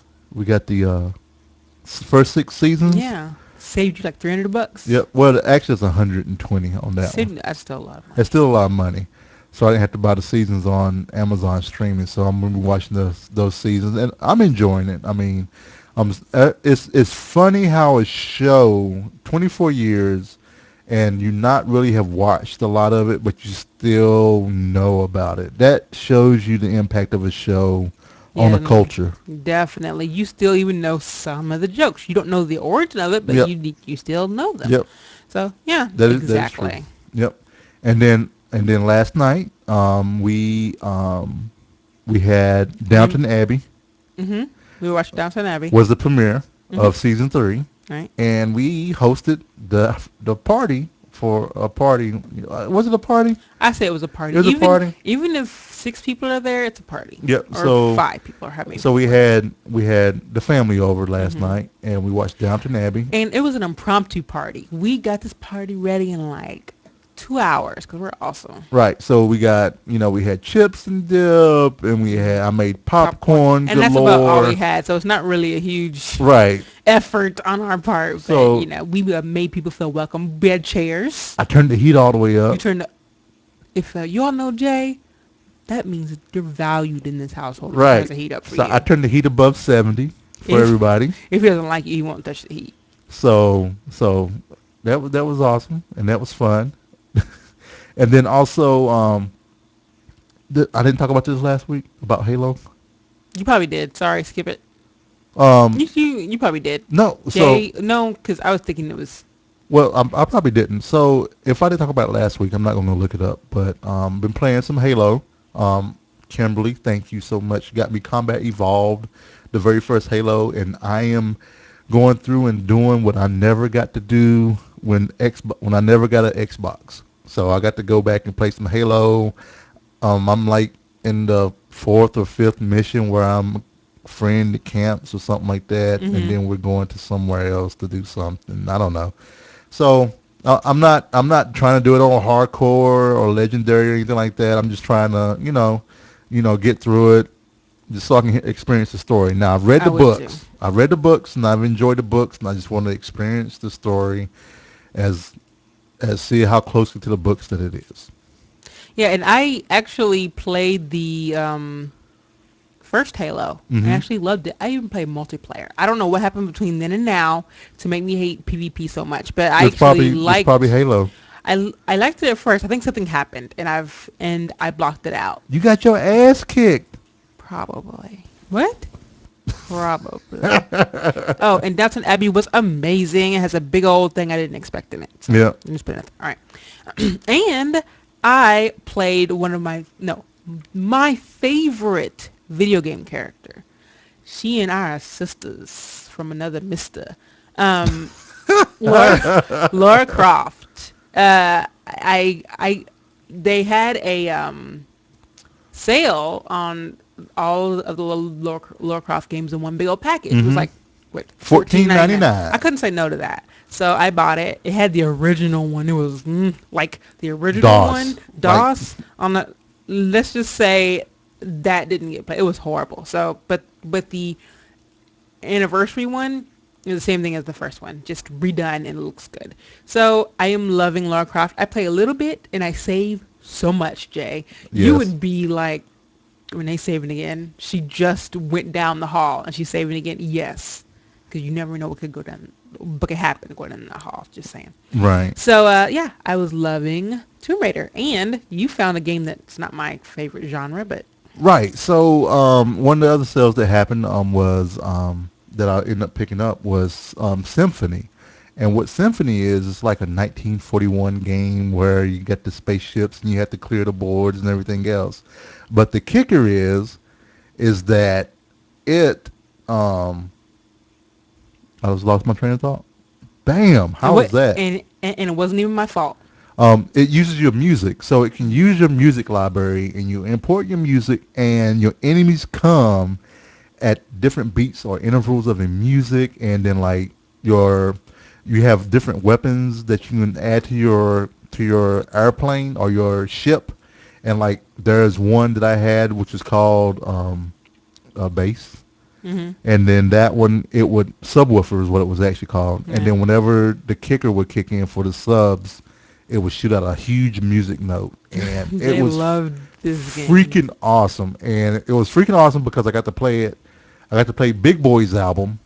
first 6 seasons. Yeah, saved you like $300. Yep. Well, actually, it's 120 on that one. That's still a lot of money. It's still a lot of money. So I didn't have to buy the seasons on Amazon streaming. So I'm gonna be watching those seasons, and I'm enjoying it. I mean, it's funny how a show 24 years, and you not really have watched a lot of it, but you still know about it. That shows you the impact of a show on the Yeah, culture. Definitely. You still even know some of the jokes. You don't know the origin of it, but Yep. you still know them. Yep. So yeah, That is exactly. true. Yep. And then last night we had Downton Abbey Mm-hmm. We watched Downton Abbey. was the premiere of season 3, Right. and we hosted the party for a party. Was it a party? I say it was a party. It was a even, party? Even if 6 people are there, it's a party. Yep. Or So 5 people are having. so we had the family over last night, and we watched Downton Abbey. And it was an impromptu party. We got this party ready in like 2 hours because we're awesome. Right. So we got we had chips and dip, and I made popcorn And that's about all galore. we had. So it's not really a huge Right. effort on our part. So- But, we made people feel welcome. We had chairs. I turned the heat all the way up. You turn the, if you all know Jay, that means that you're valued in this household. He Right. turns the heat up for So you. I turned the heat above 70 for If- everybody. If he doesn't like you, he won't touch the heat. So that was awesome, and that was fun. And then also I didn't talk about this last week about Halo. You probably did. Sorry, skip it. Um You probably did. no, Jay, no, because I was thinking it was. well, I probably didn't. So if I didn't talk about it last week, I'm not going to look it up. But been playing some Halo. Kimberly, thank you so much. Got me Combat Evolved, the very first Halo, and I am going through and doing what I never got to do when I never got an Xbox. So I got to go back and play some Halo. I'm like in the 4th or 5th mission where I'm freeing the camps or something like that, and then we're going to somewhere else to do something. I don't know. So I'm not trying to do it on hardcore or legendary or anything like that. I'm just trying to get through it, just so I can experience the story. Now I've read the books. I've read the books and I've enjoyed the books, and I just want to experience the story as see how closely to the books that it is. Yeah, and I actually played the first Halo. I actually loved it. I even played multiplayer. I don't know what happened between then and now to make me hate PvP so much, but I actually liked. It's probably Halo. I liked it at first. I think something happened, and I blocked it out. You got your ass kicked. Probably. What? Probably. Oh, and Downton Abbey was amazing. It has a big old thing I didn't expect in it. So Yeah. I'm just putting it there. All right. And I played my favorite video game character. She and I are sisters from another mister. Laura Croft. They had sale on all of the Lara Croft games in one big old package. It was Mm-hmm. like what, $14.99. I $14.99. couldn't say no to that. So I bought it. It had the original one. It was like the original one, DOS. Like, DOS. On the, let's just say that didn't get played. It was horrible. So, but the anniversary one is the same thing as the first one, just redone and it looks good. So I am loving Lara Croft. I play a little bit and I save so much, Jay. You yes. would be like, Renee saving again. She just went down the hall and she's saving again. Yes, because you never know what could go down, what could happen going down the hall. Just saying. Right. So yeah, I was loving Tomb Raider, and you found a game that's not my favorite genre, but Right. So one of the other sales that happened was that I ended up picking up was Symphony. And what Symphony is, it's like a 1941 game where you get the spaceships and you have to clear the boards and everything else. But the kicker is that it, I was lost my train of thought. Bam! How was that? And it wasn't even my fault. It uses your music, so it can use your music library, and you import your music, and your enemies come at different beats or intervals of the music, and then like you have different weapons that you can add to your airplane or your ship, and like there's one that I had which is called a bass. Mm-hmm. And then that one, it would subwoofer is what it was actually called. Yeah. And then whenever the kicker would kick in for the subs, it would shoot out a huge music note, and it was loved this game. freaking awesome. And it was freaking awesome because I got to play it. I got to play Big Boy's album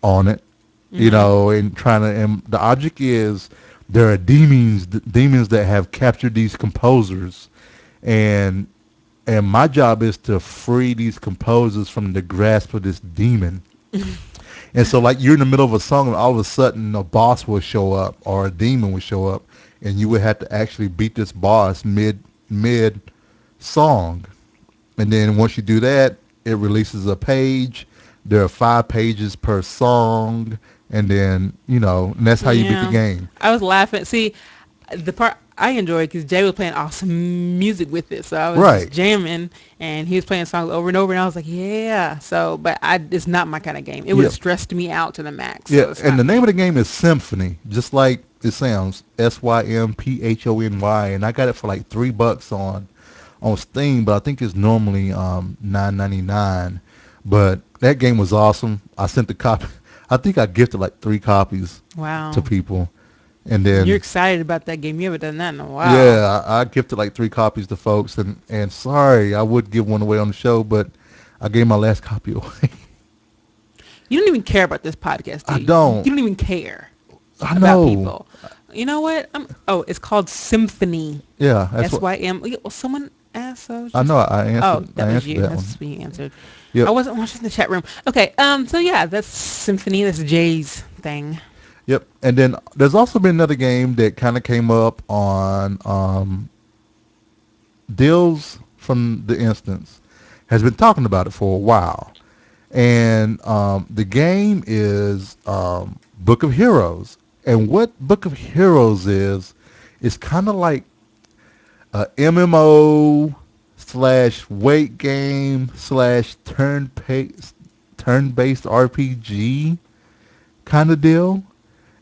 on it, you know, and and the object is there are demons that have captured these composers, and my job is to free these composers from the grasp of this demon. And so, like, you're in the middle of a song, and all of a sudden, a boss will show up, or a demon will show up, and you would have to actually beat this boss mid song. And then once you do that, it releases a page. There are 5 pages per song, and then and that's how you beat the game. I was laughing. See, the part I enjoyed because Jay was playing awesome music with it, so I was just jamming, and he was playing songs over and over, and I was like, yeah. So, but it's not my kind of game. It would have stressed me out to the max. Yeah, so and the name of the game is Symphony, just like it sounds, Symphony, and I got it for like $3 on Steam, but I think it's normally $9.99. But that game was awesome. I sent the copy. I think I gifted like 3 copies to people. And then you're excited about that game. You haven't done that in a while. Yeah, I gifted like 3 copies to folks, and sorry, I would give one away on the show, but I gave my last copy away. You don't even care about this podcast, do you? I don't. You don't even care about people. You know what? It's called Symphony. Yeah, that's SYM. Well, someone asked. So I know. I answered. Oh, that was you. That That's being answered. Yep. I wasn't watching the chat room. Okay. So yeah, that's Symphony. That's Jay's thing. Yep. And then there's also been another game that kind of came up on Deals from the Instance has been talking about it for a while. And the game is Book of Heroes. And what Book of Heroes is kind of like a MMO / weight game / turn-based RPG kind of deal.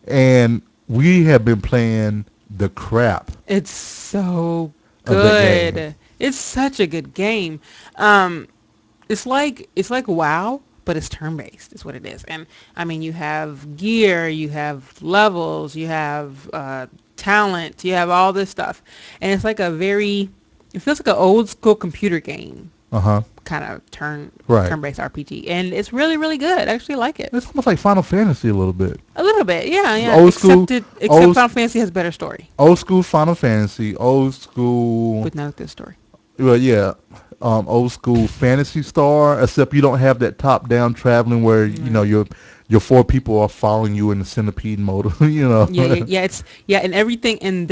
And we have been playing the crap. It's so good. It's such a good game. It's like WoW, but it's turn-based is what it is. And I mean, you have gear, you have levels, you have talent, you have all this stuff. And it's like it feels like an old school computer game. Kind of turn-based RPG, and it's really, really good. I actually like it. It's almost like Final Fantasy a little bit. A little bit, yeah. Except Final Fantasy has better story. Old school Final Fantasy, old school with not a good story. Well, yeah, old school Phantasy Star. Except you don't have that top-down traveling where your 4 people are following you in the centipede mode. And everything, and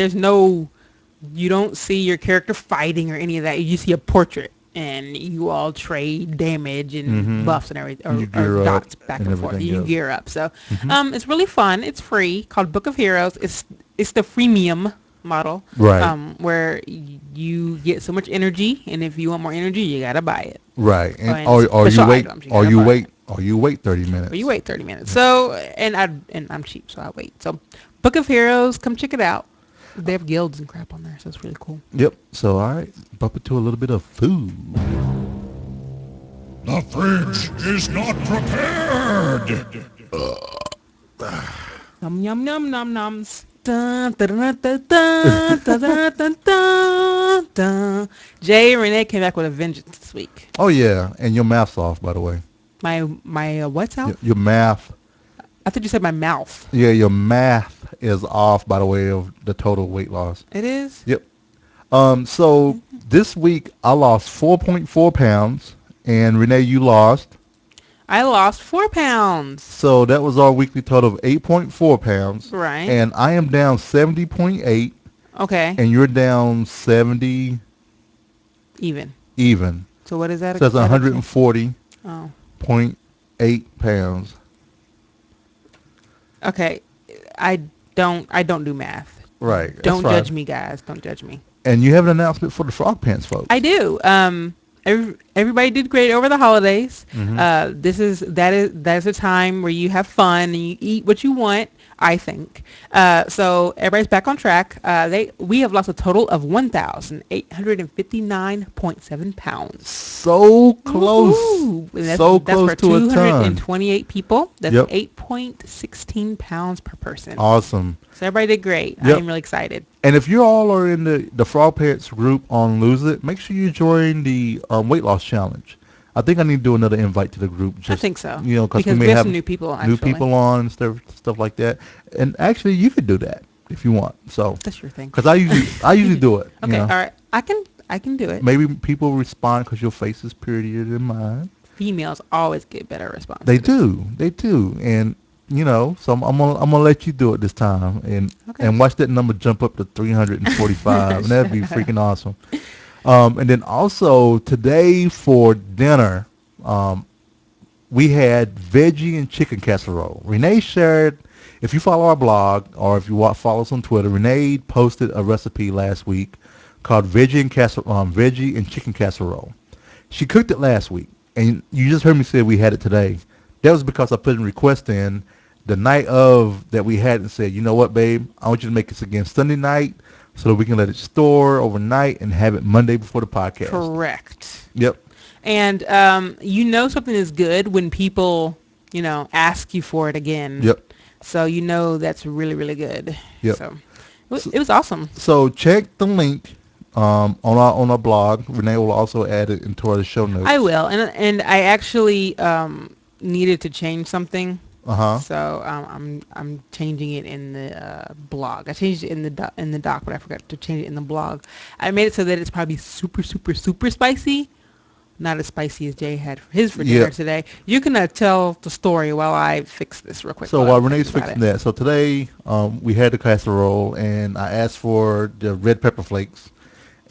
you don't see your character fighting or any of that. You see a portrait. And you all trade damage and buffs and everything, or dots back and forth. You gear up. So it's really fun. It's free. Called Book of Heroes. It's the freemium model, Right. where you get so much energy, and if you want more energy, you gotta buy it. Right. And And special items, you gotta buy it. or you wait 30 Or you minutes. wait 30 minutes. So, and I'm cheap, so I wait. So, Book of Heroes, come check it out. They have guilds and crap on there, so it's really cool. Yep. So, all right, bump it to a little bit of food. The fridge is not prepared. Yum yum yum num nums. Dun, dun, dun, dun, dun, dun, dun, dun, dun, dun. Jay and Renee came back with a vengeance this week. Oh yeah, and your math's off, by the way. My what's out? Your math. I thought you said my mouth. Yeah, your math is off, by the way, of the total weight loss. It is? Yep. So this week I lost 4.4 pounds, and Renee, you lost. I lost 4 pounds. So that was our weekly total of 8.4 pounds. Right. And I am down 70.8, Okay. and you're down 70 Even. even. So what is that? So that's 140.8 Oh. pounds. Okay. I don't do math. Right. that's Don't fine. judge me, guys. Don't judge me. And you have an announcement for the Frog Pants folks. I do. Everybody did great over the holidays. Mhm. That is a time where you have fun and you eat what you want. I think. So everybody's back on track. We have lost a total of 1,859.7 pounds. So close. Woo-hoo. And So that's close for to a ton. 228 people. That's Yep. 8.16 pounds per person. Awesome. So everybody did great. Yep. I'm really excited. And if you all are in the Frog Pants group on Lose It, make sure you join the weight loss challenge. I think I need to do another invite to the group. I think so. You know, because we may there's have some new people. new Actually. people on and stuff like that. And actually, you could do that if you want. So, That's your thing. because I usually do it. Okay. You know. All right. I can do it. Maybe people respond because your face is prettier than mine. Females always get better responses. They do, and you know, so I'm gonna let you do it this time, and Okay. and watch that number jump up to 345, and that'd be freaking awesome. And then also today for dinner, we had veggie and chicken casserole. Renee shared. If you follow our blog or if you follow us on Twitter, Renee posted a recipe last week called veggie and chicken casserole. She cooked it last week, and you just heard me say we had it today. That was because I put a request in the night of that we had and said, you know what, babe, I want you to make this again Sunday night so that we can let it store overnight and have it Monday before the podcast. Correct. Yep. And you know something is good when people, ask you for it again. Yep. So you know that's really, really good. Yep. So it was awesome. So check the link on our blog. Renee will also add it into our show notes. I will, and I actually needed to change something. So I'm changing it in the blog. I changed it in the doc, but I forgot to change it in the blog. I made it so that it's probably super, super, super spicy. Not as spicy as Jay had for his for dinner today. You can tell the story while I fix this real quick. So while Renee's fixing that, so today we had the casserole, and I asked for the red pepper flakes,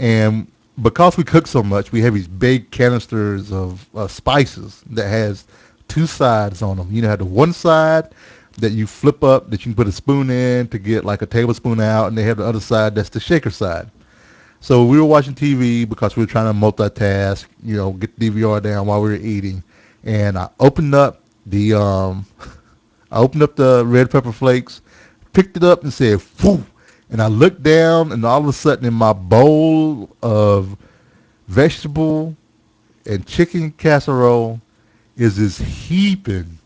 and because we cook so much, we have these big canisters of spices that has two sides on them. You know, have the one side that you flip up that you can put a spoon in to get like a tablespoon out, and they have the other side that's the shaker side. So we were watching TV because we were trying to multitask, get the DVR down while we were eating, and I opened up the red pepper flakes, picked it up and said, "Whoo!" And I looked down, and all of a sudden in my bowl of vegetable and chicken casserole is this heaping,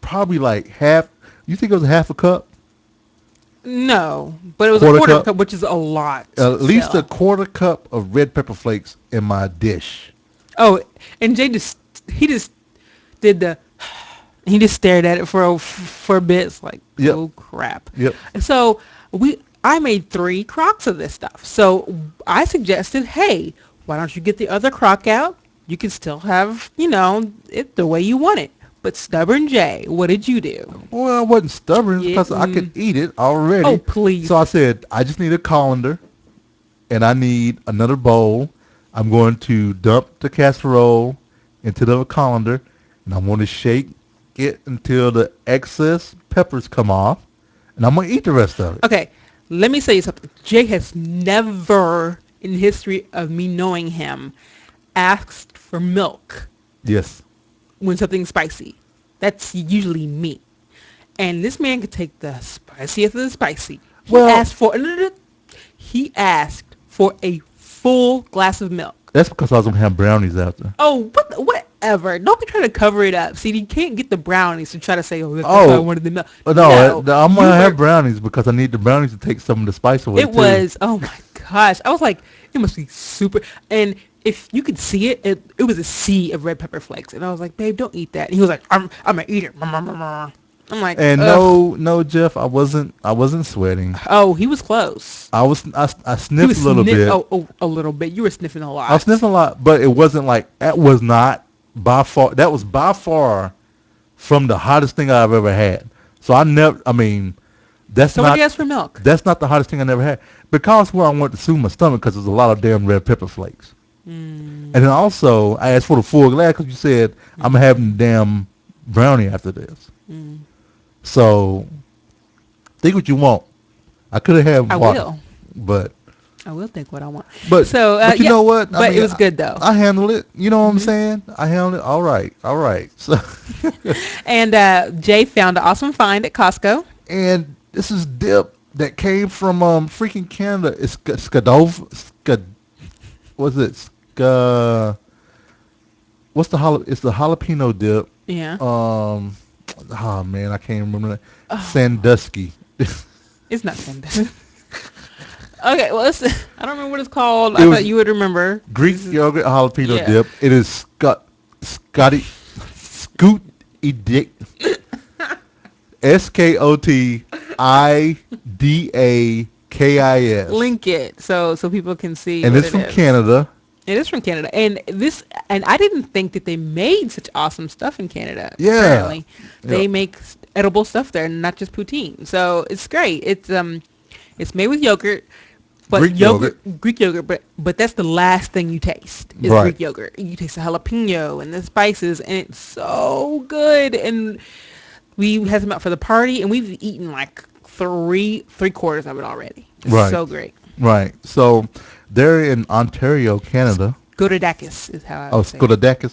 probably like half. You think it was half a cup? No, but it was a quarter cup, which is a lot. At least a quarter cup of red pepper flakes in my dish. Oh, and Jay just stared at it for a bit. It's like, oh crap. Yep. So I made 3 crocks of this stuff. So I suggested, hey, why don't you get the other crock out? You can still have, it the way you want it. But stubborn Jay, what did you do? Well, I wasn't stubborn because I could eat it already. Oh, please. So I said, I just need a colander, and I need another bowl. I'm going to dump the casserole into the colander, and I'm going to shake it until the excess peppers come off, and I'm going to eat the rest of it. Okay. Let me say something. Jay has never, in the history of me knowing him, asked for milk Yes. when something's spicy. That's usually me. And this man could take the spiciest of the spicy. Well, He asked for a full glass of milk. that's because I was gonna have brownies after. Oh, whatever. Don't be trying to cover it up. See, you can't get the brownies to try to say, that's why I wanted the milk. No, I'm gonna have brownies because I need the brownies to take some of the spice away. It was, oh my gosh. I was like, it must be super. And if you could see it, it was a sea of red pepper flakes. And I was like, babe, don't eat that. And he was like, I'm gonna eat it. I'm like, and ugh. no, Jeff, I wasn't sweating. Oh, he was close. I sniffed a little bit. Oh, a little bit. You were sniffing a lot. I was sniffing a lot, but it wasn't like, that was not by far, that was by far from the hottest thing I've ever had. So that's So not. what did you ask for milk? That's not the hottest thing I never had. Because where I wanted to sue my stomach because there's a lot of damn red pepper flakes. And then also, I asked for the full glass because you said, I'm having the damn brownie after this. So, think what you want. I could have had water. I will. But I will think what I want. But, So, but you know what? But it was good, though. I handled it. You know what I'm saying? I handled it. All right. So And Jay found an awesome find at Costco. And this is dip that came from freaking Canada. It's what's it? It's the jalapeno dip. Yeah. Oh man, I can't remember that. Sandusky. It's not Sandusky. Okay, well, I don't remember what it's called. I thought you would remember. Greek yogurt jalapeno dip. It is Scotty Scoot Edict. SKOTIDAKIS. Link it so people can see. And it's from Canada. It is from Canada, and I didn't think that they made such awesome stuff in Canada. Yeah, apparently they make edible stuff there, not just poutine. So it's great. It's made with yogurt, but Greek yogurt. But that's the last thing you taste is Greek yogurt. You taste the jalapeno and the spices, and it's so good. And we had some out for the party, and we've eaten like three quarters of it already. It's so great. Right. So they're in Ontario, Canada. Scorodakis is how I would say Scorodakis.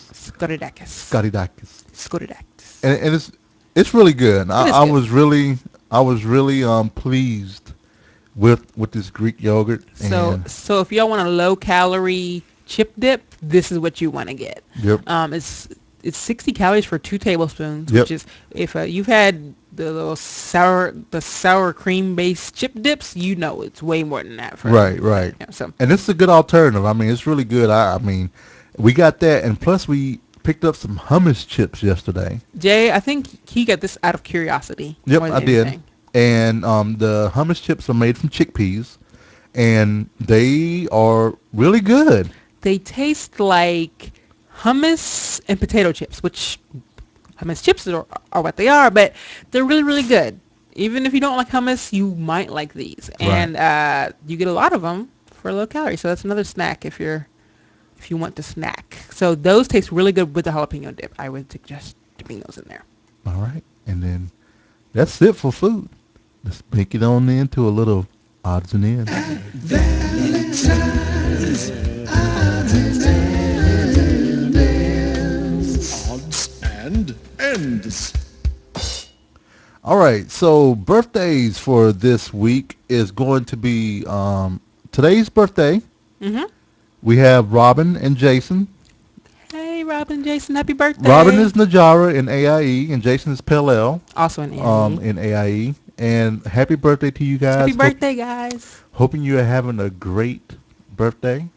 Scorodakis. And it's really good. I was really pleased with this Greek yogurt. So if y'all want a low calorie chip dip, this is what you want to get. Yep. It's 60 calories for 2 tablespoons, yep. Which is, if you've had the little sour cream based chip dips, you know it's way more than that. Right. Yeah, so. And it's a good alternative. I mean, it's really good. I mean, we got that, and plus we picked up some hummus chips yesterday. Jay, I think he got this out of curiosity. Yep, I did. And the hummus chips are made from chickpeas, and they are really good. They taste like hummus and potato chips, which hummus chips are what they are, but they're really, really good. Even if you don't like hummus, you might like these. And you get a lot of them for low calorie, so that's another snack if you want to snack. So those taste really good with the jalapeno dip. I would suggest dipping those in there. All right. And then that's it for food. Let's make it on into a little odds and ends. Valentine's odds and ends. All right, so birthdays for this week is going to be today's birthday. Mm-hmm. We have Robin and Jason. Hey, Robin and Jason, happy birthday. Robin is Najara in AIE, and Jason is Pellel. Also in AIE. In AIE. And happy birthday to you guys. Happy birthday, guys. Hoping you are having a great birthday.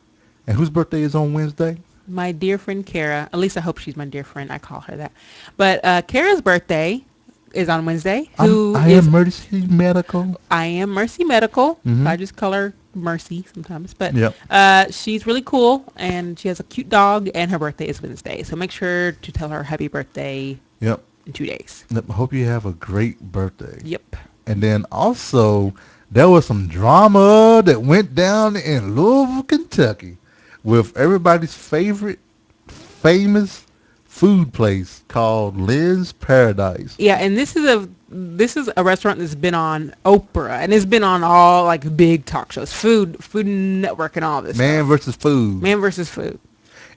And whose birthday is on Wednesday? My dear friend Kara. At least I hope she's my dear friend. I call her that. But Kara's birthday is on Wednesday. I am Mercy Medical. I am Mercy Medical. Mm-hmm. I just call her Mercy sometimes. But yep. She's really cool, and she has a cute dog, and her birthday is Wednesday. So make sure to tell her happy birthday. Yep. In 2 days. I hope you have a great birthday. Yep. And then also, there was some drama that went down in Louisville, Kentucky, with everybody's favorite famous food place called Lynn's Paradise. Yeah, and this is this is a restaurant that's been on Oprah and it's been on all like big talk shows, Food Network, and all this Man stuff. versus food. Man versus Food.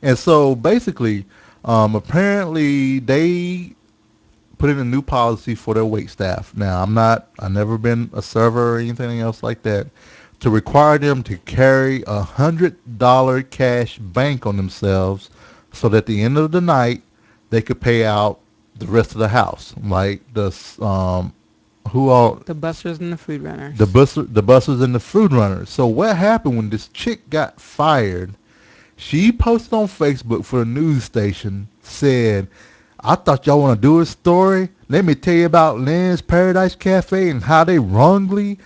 And so basically, apparently they put in a new policy for their wait staff. Now, I've never been a server or anything else like that, to require them to carry $100 cash bank on themselves so that at the end of the night they could pay out the rest of the house. Like who all The Busters and the Food Runners. the bussers and the food runners. So what happened when this chick got fired? She posted on Facebook for a news station, said, "I thought y'all want to do a story. Let me tell you about Lynn's Paradise Cafe and how they wrongly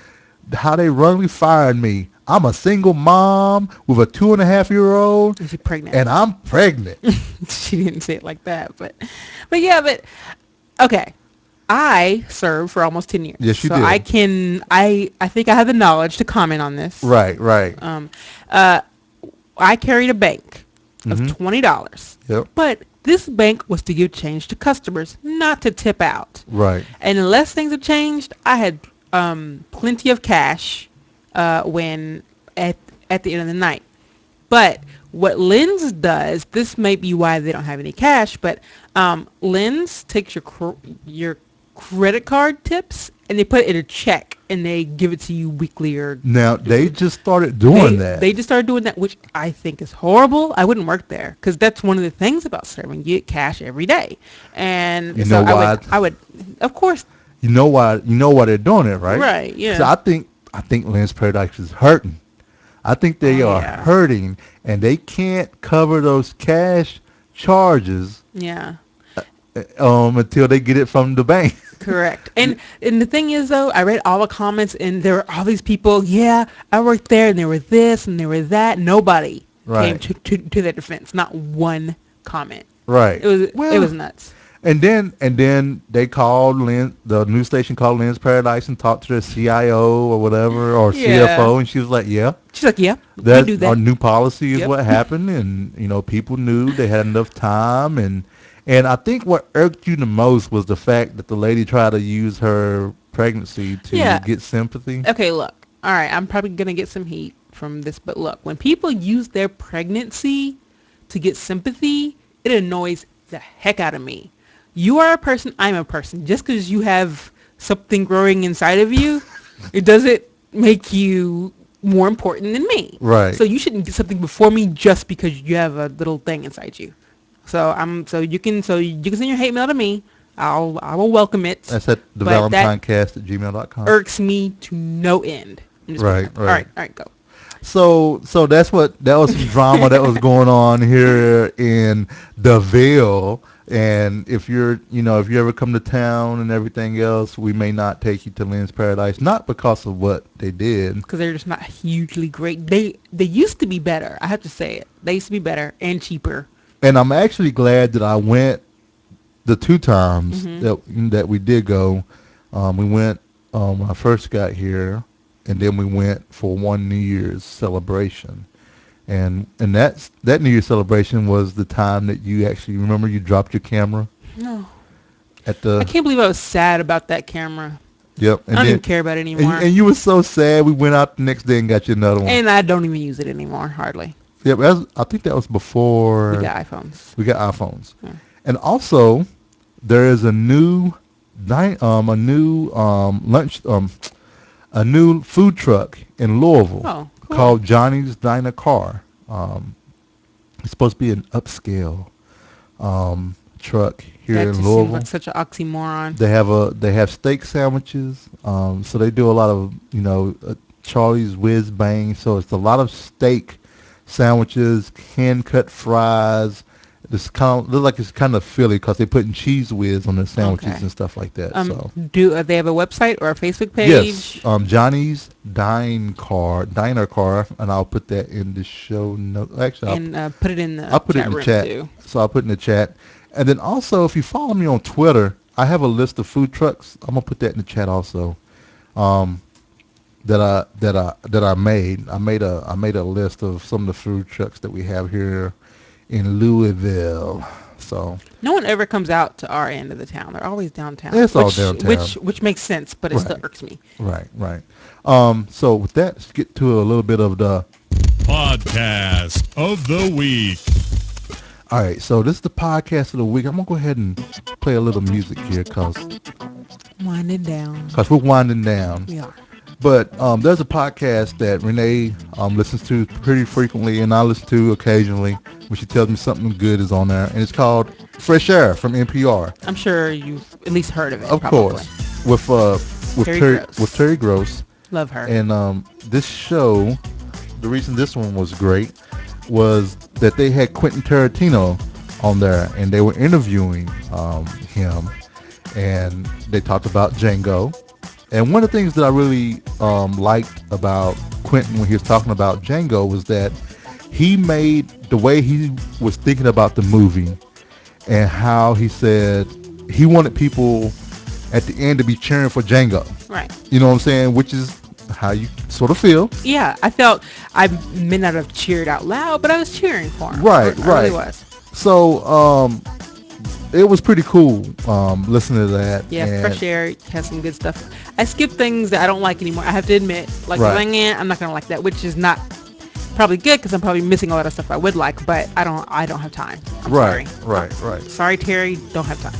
fired me. I'm a single mom with a 2.5-year-old, And she's pregnant. and I'm pregnant." She didn't say it like that, but okay. I served for almost 10 years. Yes, you so did. I think I have the knowledge to comment on this. Right. I carried a bank of Mhm. $20. Yep. But this bank was to give change to customers, not to tip out. Right. And unless things have changed, I had plenty of cash when at the end of the night. But what Lynn's does, this may be why they don't have any cash, but Lynn's takes your credit card tips and they put it in a check and they give it to you weekly or Now they just started doing that. They just started doing that, which I think is horrible. I wouldn't work there because that's one of the things about serving. You get cash every day, and You so know why? I would, of course, You know why they're doing it, right? right, yeah. So I think Lynn's Paradise is hurting. I think they are yeah. hurting, and they can't cover those cash charges Yeah, until they get it from the bank. correct. And the thing is, though, I read all the comments, and there were all these people. Yeah, I worked there, and there were this, and there were that. Nobody Right. came to their defense. Not one comment. Right. It was nuts. And then they called the news station called Lynn's Paradise and talked to their CIO or whatever, or Yeah. CFO, and she was like, "Yeah, She's like, yeah, we that's do our that. new policy is Yep. what happened," and people knew they had enough time, and I think what irked you the most was the fact that the lady tried to use her pregnancy to Yeah. get sympathy. Okay, look. All right, I'm probably going to get some heat from this, but look, when people use their pregnancy to get sympathy, it annoys the heck out of me. You are a person, I'm a person. Just because you have something growing inside of you, it doesn't make you more important than me. Right. So you shouldn't get something before me just because you have a little thing inside you. So you can send your hate mail to me. I will welcome it. That's at the But that ValentineCast at gmail.com. irks me to no end. I'm just Right, gonna- right. All right, go. So that was some drama that was going on here in DeVille. And if you ever come to town and everything else, we may not take you to Lynn's Paradise, not because of what they did. Because they're just not hugely great. They used to be better. I have to say it. They used to be better and cheaper. And I'm actually glad that I went the two times Mm-hmm. that we did go. We went when I first got here, and then we went for one New Year's celebration. And that New Year's celebration was the time that you actually remember you dropped your camera No, at the. I can't believe I was sad about that camera. Yep. And I don't then, even care about it anymore. and you were so sad. We went out the next day and got you another one. And I don't even use it anymore, hardly. Yep. I think that was before We got iPhones. we got iPhones. Yeah. And also, there is a new a new food truck in Louisville Oh, cool. called Johnny's Diner Car. It's supposed to be an upscale truck here That in just seems Louisville. like such an oxymoron. They have steak sandwiches. So they do a lot of Charlie's Whiz Bang. So it's a lot of steak sandwiches, hand cut fries. This look like it's kind of Philly because they putting cheese whiz on their sandwiches Okay. and stuff like that. So Do they have a website or a Facebook page? yes, Johnny's Diner Car, and I'll put that in the show note. Actually, And put it in the I'll put it in the room chat. too. So I'll put it in the chat. And then also, if you follow me on Twitter, I have a list of food trucks. I'm gonna put that in the chat also. That I made. I made a list of some of the food trucks that we have here in Louisville. So No one ever comes out to our end of the town. They're always downtown. it's all downtown. Which makes sense, but it still irks me. Right. So with that, let's get to a little bit of the Podcast of the Week. All right, so this is the podcast of the week. I'm going to go ahead and play a little music here because Winding down. we're winding down. We are. But there's a podcast that Renee listens to pretty frequently, and I listen to occasionally when she tells me something good is on there, and it's called Fresh Air from NPR. I'm sure you've at least heard of it. Of probably. course, with Terry Gross. Love her. And this show, the reason this one was great was that they had Quentin Tarantino on there, and they were interviewing him, and they talked about Django. And one of the things that I really liked about Quentin when he was talking about Django was that he made the way he was thinking about the movie and how he said he wanted people at the end to be cheering for Django. Right. You know what I'm saying? Which is how you sort of feel. Yeah, I felt I may not have cheered out loud, but I was cheering for him. Right. I really was. So it was pretty cool listening to that. Yeah, and Fresh Air has some good stuff. I skip things that I don't like anymore. I have to admit, like I'm not gonna like that, which is not probably good because I'm probably missing a lot of stuff I would like, but I don't have time. I'm sorry. Right. Sorry, Terry, don't have time.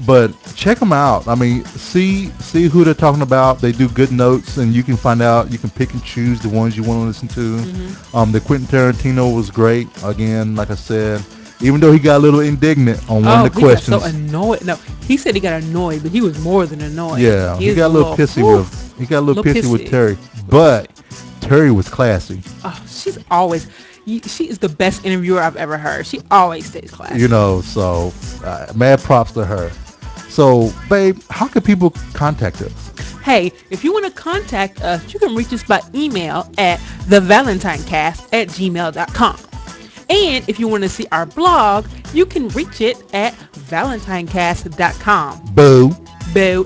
But check them out. I mean, see who they're talking about. They do good notes, and you can find out. You can pick and choose the ones you want to listen to. Mm-hmm. The Quentin Tarantino was great. Again, like I said, even though he got a little indignant on one of the questions. He got so annoyed. No, he said he got annoyed, but he was more than annoyed. Yeah, he got a little pissy with Terry, but Terry was classy. Oh, she's always. She is the best interviewer I've ever heard. She always stays classy. You know, so mad props to her. So, babe, how can people contact us? Hey, if you want to contact us, you can reach us by email at thevalentinecast@gmail.com. And if you want to see our blog, you can reach it at ValentineCast.com. Boo.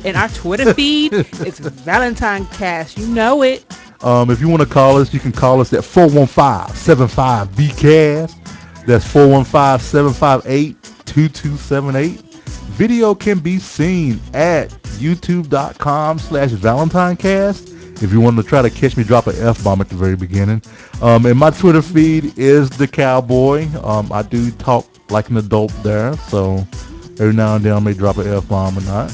And our Twitter feed is ValentineCast. You know it. If you want to call us, you can call us at 415-75-VCAST. That's 415-758-2278. Video can be seen at youtube.com/ValentineCast. If you want to try to catch me drop an F-bomb at the very beginning. And my Twitter feed is The Cowboy. I do talk like an adult there, so every now and then I may drop an F-bomb or not.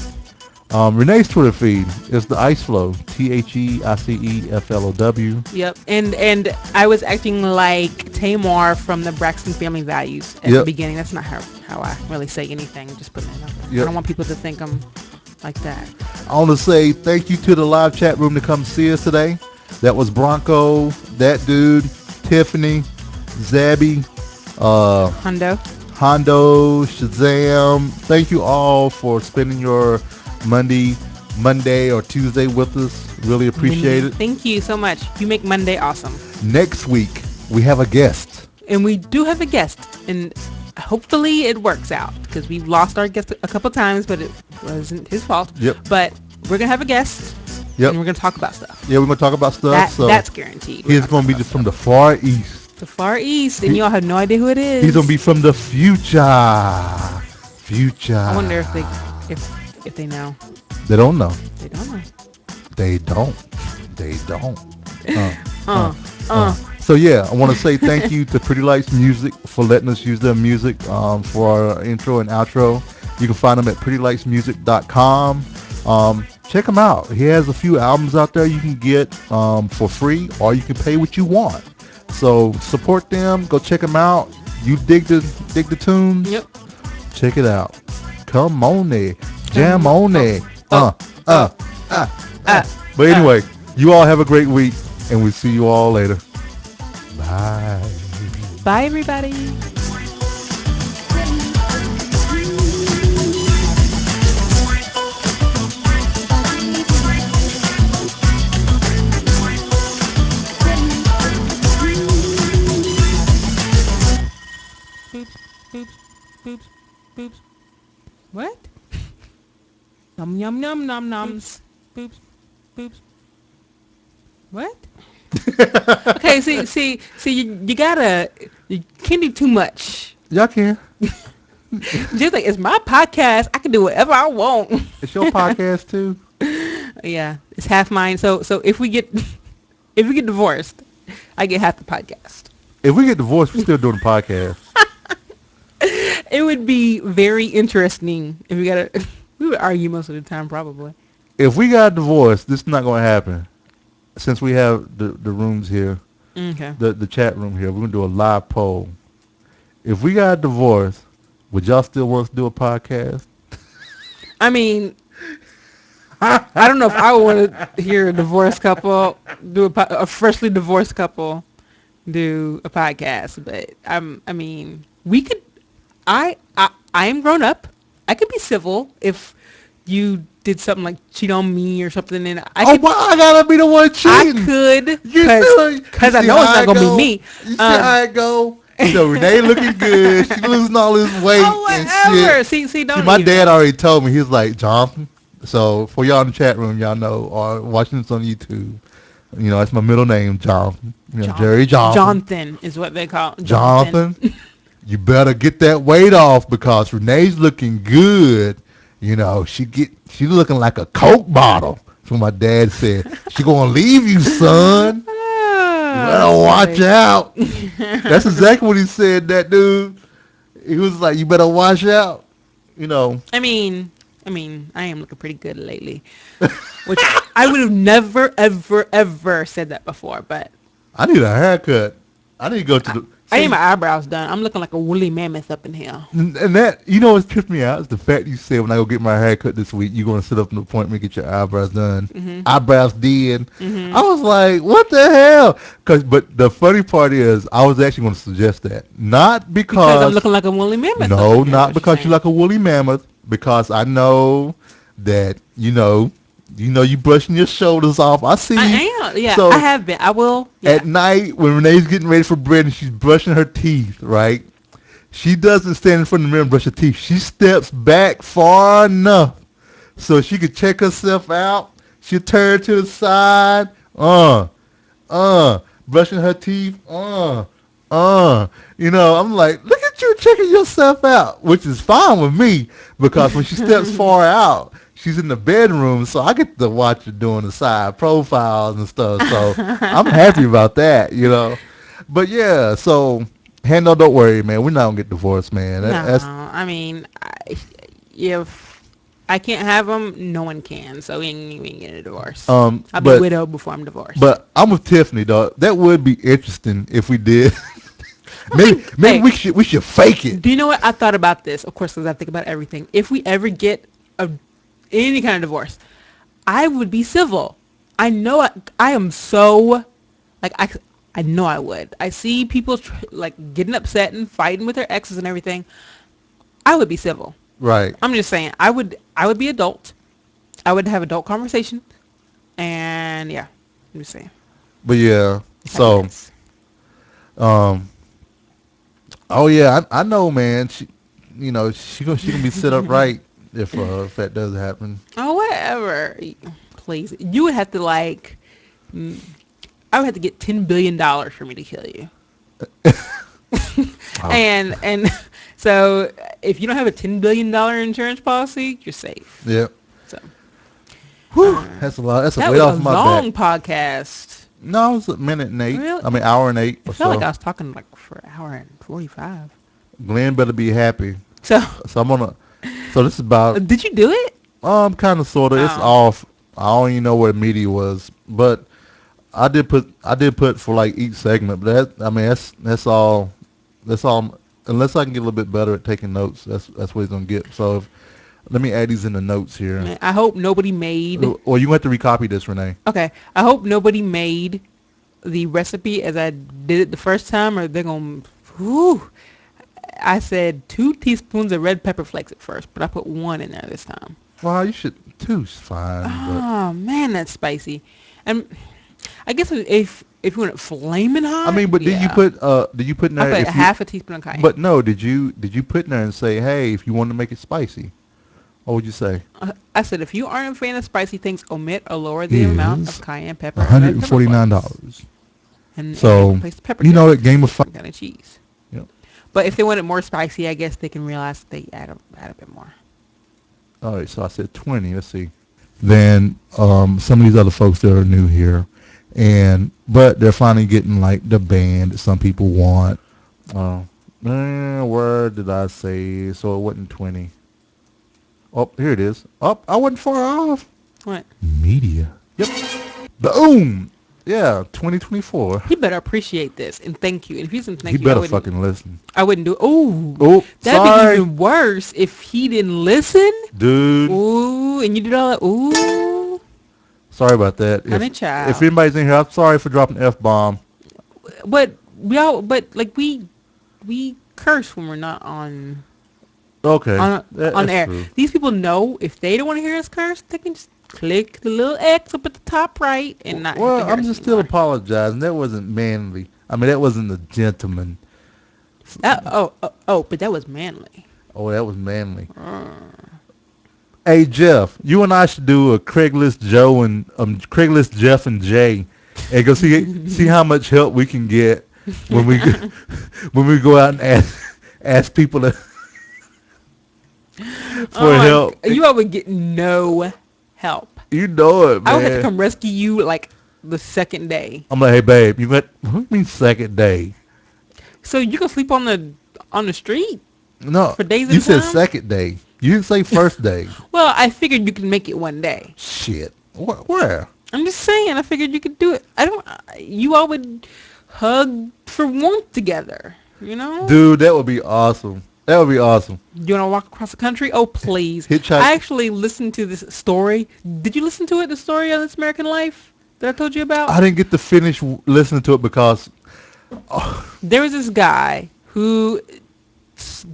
Renee's Twitter feed is the Ice Flow, THEICEFLOW. Yep, and I was acting like Tamar from the Braxton Family Values at the beginning. That's not how I really say anything. Just putting it out there. Yep. I don't want people to think I'm like that. I want to say thank you to the live chat room to come see us today. That was Bronco, that dude, Tiffany, Zabby, Hondo, Shazam. Thank you all for spending your Monday or Tuesday with us. Really appreciate it. Thank you so much. You make Monday awesome. Next week, we have a guest. And we do have a guest. And hopefully it works out. Because we've lost our guest a couple times, but it wasn't his fault. Yep. But we're going to have a guest. Yep. And we're going to talk about stuff. Yeah, we're going to talk about stuff. That's guaranteed. He's going to be from the Far East. The Far East. And y'all have no idea who it is. He's going to be from the future. I wonder if they know. They don't know. They don't know. They don't. So yeah, I want to say thank you to Pretty Lights Music for letting us use their music for our intro and outro. You can find them at prettylightsmusic.com. Check him out. He has a few albums out there you can get for free, or you can pay what you want. So support them. Go check them out. You dig the tunes? Yep. Check it out. Come on there. Jam on there. But anyway, you all have a great week, and we'll see you all later. Bye. Bye, everybody. Boops. What? Yum yum yum nom noms. Boops. What? Okay, see, you can't do too much. Y'all can. Just like, it's my podcast. I can do whatever I want. It's your podcast too. Yeah, it's half mine. So if we get divorced, I get half the podcast. If we get divorced, we're still doing the podcast. It would be very interesting if we would argue most of the time probably. If we got divorced, this is not going to happen. Since we have the rooms here, Okay. the chat room here, we're going to do a live poll. If we got divorced, would y'all still want us to do a podcast? I mean, I don't know if I would want to hear a divorced couple do a freshly divorced couple do a podcast, but I mean, we could. I am grown up. I could be civil if you did something like cheat on me or something, and I gotta be the one cheating? I could, because I know it's not gonna be me. You see how it go? So Renee looking good. She losing all this weight and shit. See, my dad already told me. He's like, Jonathan. So for y'all in the chat room, y'all know, or watching this on YouTube, you know, that's my middle name, Jonathan. You know, Jerry Jonathan. Jonathan is what they call it. Jonathan. You better get that weight off because Renee's looking good. You know, she looking like a Coke bottle. That's what my dad said. She gonna leave you, son. You better watch out. That's exactly what he said, that dude. He was like, you better watch out. You know. I mean, I am looking pretty good lately. Which I would have never, ever, ever said that before, but. I need a haircut. I need to go to the... I need my eyebrows done. I'm looking like a woolly mammoth up in here. And that, you know what's tripped me out is the fact you said when I go get my hair cut this week, you're going to set up an appointment and get your eyebrows done. Mm-hmm. Eyebrows did. Mm-hmm. I was like, what the hell? But the funny part is, I was actually going to suggest that. Not because I'm looking like a woolly mammoth. No, not because you're like a woolly mammoth. Because I know that, you brushing your shoulders off. I see. I am. Yeah, so I have been. I will. Yeah. At night, when Renee's getting ready for bed and she's brushing her teeth, right? She doesn't stand in front of the mirror and brush her teeth. She steps back far enough so she could check herself out. She'll turn to the side. Brushing her teeth. I'm like, look at you checking yourself out, which is fine with me because when she steps far out, she's in the bedroom, so I get to watch her doing the side profiles and stuff. So I'm happy about that, But yeah, so Hando, don't worry, man. We're not gonna get divorced, man. I mean, if I can't have them, no one can. So we ain't getting a divorce. I'll be widowed before I'm divorced. But I'm with Tiffany, dog. That would be interesting if we did. maybe we should fake it. Do you know what I thought about this? Of course, because I think about everything. If we ever get any kind of divorce, I would be civil. I know I am so, like, I know I would. I see people getting upset and fighting with their exes and everything. I would be civil. Right. I'm just saying, I would be adult. I would have adult conversation. And yeah, I'm just saying. But yeah, so, oh yeah, I know, man. She gonna be set up right if that does happen. Oh, whatever. Please, you would have to I would have to get $10 billion for me to kill you. And so if you don't have a $10 billion insurance policy, you're safe. Yep. So. That's a lot. That's a weight off my back. That was a long podcast. No, it was a minute and 8. Really? I mean, hour and 8 or so. I felt like I was talking for an hour and 45. Glenn better be happy. So I'm gonna. So this is about. Did you do it? Kind of, sort of. It's off. I don't even know where the media was, but I did put for like each segment. But that's all. Unless I can get a little bit better at taking notes, that's what he's gonna get. So let me add these in the notes here. I hope nobody made. Well, you have to recopy this, Renee. Okay. I hope nobody made the recipe as I did it the first time, or they're gonna. Whew. I said 2 teaspoons of red pepper flakes at first, but I put 1 in there this time. Well, you should. 2's fine. Oh man, that's spicy. And I guess if you want it flaming hot. I mean, but did you put in there? I put half a teaspoon of cayenne. But no, did you put in there and say, hey, if you want to make it spicy? What would you say? I said, if you aren't a fan of spicy things, omit or lower the amount of cayenne pepper. $149. And so place the pepper that Game of Fire kind of cheese. Yep. But if they want it more spicy, I guess they can realize that they add a bit more. All right, so I said 20. Let's see. Then some of these other folks that are new here, but they're finally getting like the band that some people want. Where did I say? So it wasn't 20. Oh, here it is. Oh, I wasn't far off. What? Media. Yep. Boom. Yeah, 2024. He better appreciate this and thank you. And if he doesn't thank He you, better fucking listen. I wouldn't do it. Ooh. Oh, That'd sorry. be even worse if he didn't listen. Dude. Ooh, and you did all that. Ooh. Sorry about that. Honey child. If anybody's in here, I'm sorry for dropping the F-bomb. But we curse when we're not on. Okay. On That's air. true. These people know if they don't want to hear us curse, they can just click the little X up at the top right and not. Well, have to hear I'm us just still anymore. apologizing. That wasn't manly. I mean, that wasn't a gentleman. But that was manly. Oh, that was manly. Hey, Jeff, you and I should do a Craigslist Joe and Craigslist Jeff and Jay, and go see how much help we can get when we when we go out and ask people for help. You would get no help. You know it, man. I would have to come rescue you like the second day. I'm like, hey, babe, what do you mean second day? So you can sleep on the street? No, For days at you a said time? second day. You didn't say first day. Well, I figured you could make it one day. Shit. Where? I'm just saying. I figured you could do it. You all would hug for warmth together. You know? Dude, that would be awesome. That would be awesome. You want to walk across the country? Oh, please. Hitchhike. I actually listened to this story. Did you listen to it, the story of This American Life that I told you about? I didn't get to finish listening to it because There was this guy who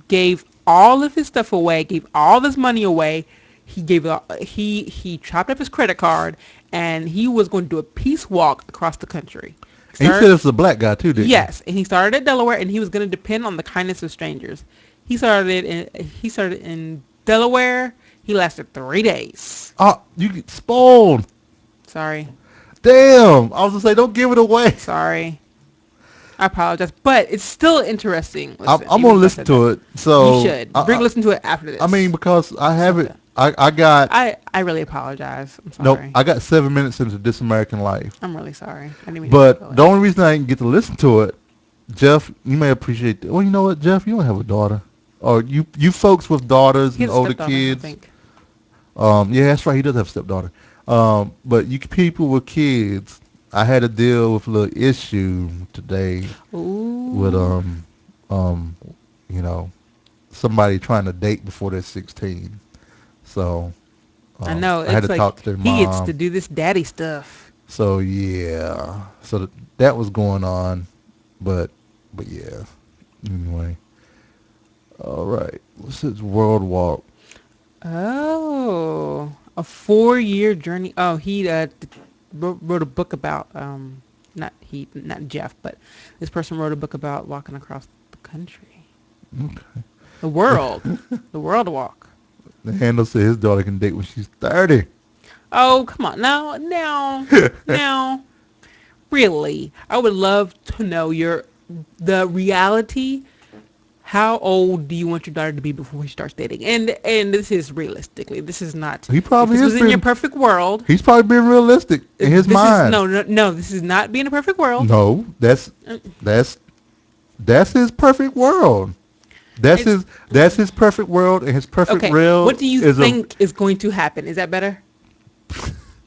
gave all of his stuff away, gave all of his money away. He chopped up his credit card, and he was going to do a peace walk across the country. he said it's a black guy too, didn't he? Yes, and he started at Delaware, and he was going to depend on the kindness of strangers. He started in Delaware. He lasted 3 days. Oh, you get spoiled. Sorry. Damn. I was gonna say, don't give it away. Sorry. I apologize, but it's still interesting. I'm gonna listen to it. So You should. Listen to it after this. I mean, because I haven't. Okay. I I really apologize. I'm nope. sorry. I got 7 minutes into This American Life. I'm really sorry. I didn't mean to But spoil the it. only reason I didn't get to listen to it, Jeff, you may appreciate that. Well, you know what, Jeff, you don't have a daughter, or you folks with daughters He and has a older stepdaughter, I kids. think. Yeah, that's right. He does have a stepdaughter. But you people with kids, I had to deal with a little issue today Ooh. with somebody trying to date before they're 16. So I know. I had It's to like talk to their he gets mom. to do this daddy stuff. So yeah, so that was going on, but yeah. Anyway, all right. What's this World Walk? Oh, a 4-year journey. Oh, he wrote a book about not Jeff, but this person wrote a book about walking across the country, Okay. the world, the world walk. The handle said his daughter can date when she's 30. Oh, come on, now, really, I would love to know the reality. How old do you want your daughter to be before she starts dating? And this is realistically, this is not. He probably if this is was in your being- perfect world. He's probably being realistic in his this mind. Is, no, this is not being a perfect world. No, that's his perfect world. That's his perfect world, and his perfect Okay, world. what do you think is going to happen? Is that better?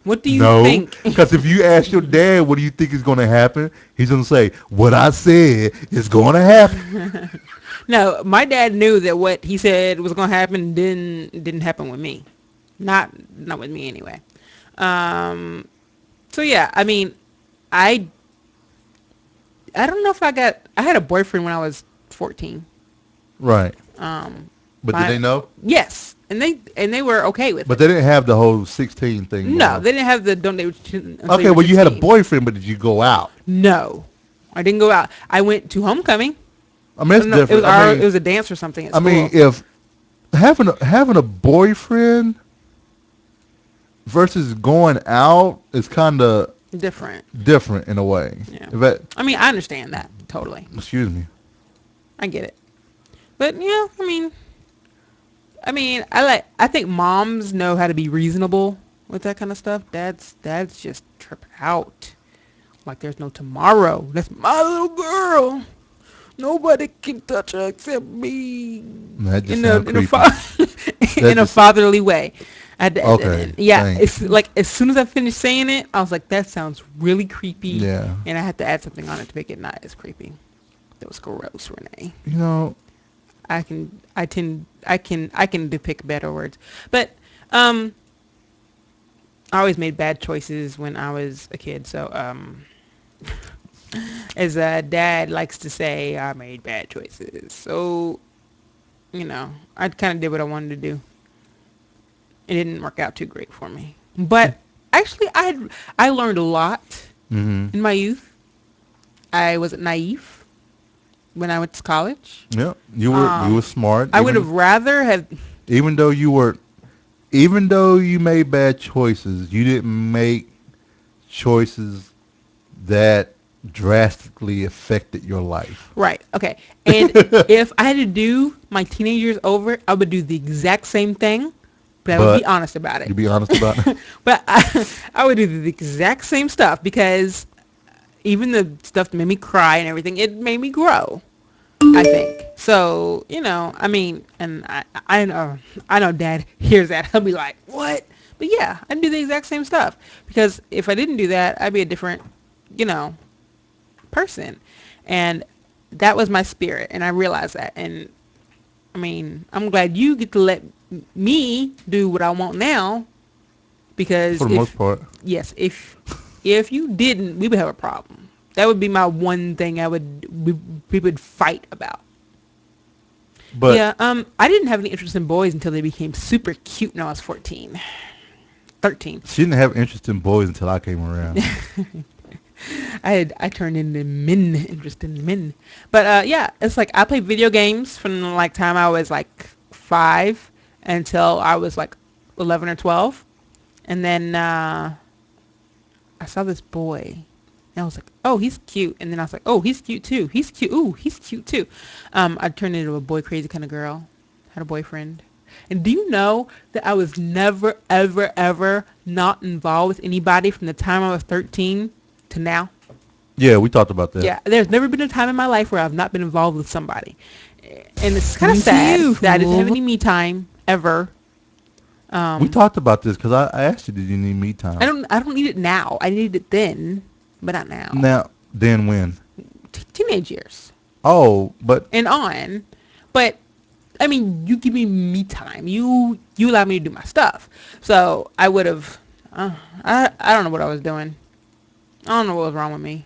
What do you No, think? because if you ask your dad what do you think is going to happen, he's going to say, what I said is going to happen. No, my dad knew that what he said was going to happen didn't happen with me. Not with me anyway. So yeah, I mean, I don't know if I had a boyfriend when I was 14. Right. But did they know? Yes, and they were okay with But it. they didn't have the whole 16 thing. No, they didn't have the don't they? Okay, well, you had a boyfriend, but did you go out? No, I didn't go out. I went to homecoming. I mean, it's No, different. it was a dance or something at I school. mean, if having a boyfriend versus going out is kind of different. different in a way. Yeah. If that, I mean, I understand that totally. excuse me. I get it. But yeah, I think moms know how to be reasonable with that kind of stuff. Dads just trip out like there's no tomorrow. That's my little girl. Nobody can touch her except me. That just In a sounds in a creepy. That in a just fatherly way. okay. Yeah, Thanks. it's like as soon as I finished saying it, I was like, that sounds really creepy, Yeah. and I had to add something on it to make it not as creepy. That was gross, Renee. You know, I can depict better words, but um, I always made bad choices when I was a kid. So as a dad likes to say, I made bad choices. So I kind of did what I wanted to do. It didn't work out too great for me, but actually, I learned a lot hmm in my youth. I wasn't naive when I went to college. yeah, you were smart. I would have rather have. Even though you were, even though you made bad choices, you didn't make choices that drastically affected your life. Right. Okay. And if I had to do my teenage years over, I would do the exact same thing, but I would be But honest about it. you be honest about it. But I would do the exact same stuff because even the stuff that made me cry and everything, it made me grow, I think. So, and I know Dad hears that. He'll be like, what? But yeah, I do the exact same stuff because if I didn't do that, I'd be a different, you know, person. And that was my spirit. And I realized that. And I'm glad you get to let me do what I want now because For the most part. yes, if you didn't, we would have a problem. That would be my one thing we would fight about. But Yeah, I didn't have any interest in boys until they became super cute when I was 13. she didn't have interest in boys until I came around. I turned into men, interested in men. But yeah, it's like I played video games from like time I was like 5 until I was like 11 or 12. And then I saw this boy. And I was like, oh, he's cute. And then I was like, oh, he's cute too. He's cute. Ooh, he's cute too. I turned into a boy crazy kind of girl. Had a boyfriend. And do you know that I was never, ever, ever not involved with anybody from the time I was 13 to now? Yeah, we talked about that. Yeah, there's never been a time in my life where I've not been involved with somebody. And it's kind of sad that I didn't have any me time ever. We talked about this because I asked you, did you need me time? I don't need it now. I needed it then, but not now. Now, then when? Teenage years. Oh, but And on. But you give me time. You allow me to do my stuff. So I would have. I don't know what I was doing. I don't know what was wrong with me.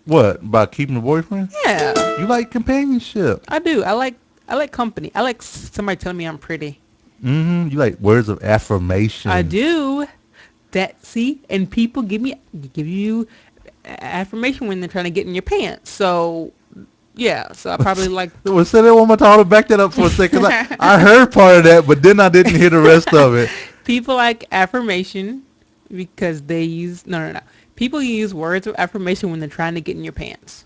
what? About keeping a boyfriend? Yeah, You like companionship. I do. I like company. I like somebody telling me I'm pretty. You like words of affirmation. I do. And people give you affirmation when they're trying to get in your pants. So yeah, so I probably like. Well, say that one more time. I want to back that up for a second. I heard part of that, but then I didn't hear the rest of it. People like affirmation because they use no. People use words of affirmation when they're trying to get in your pants.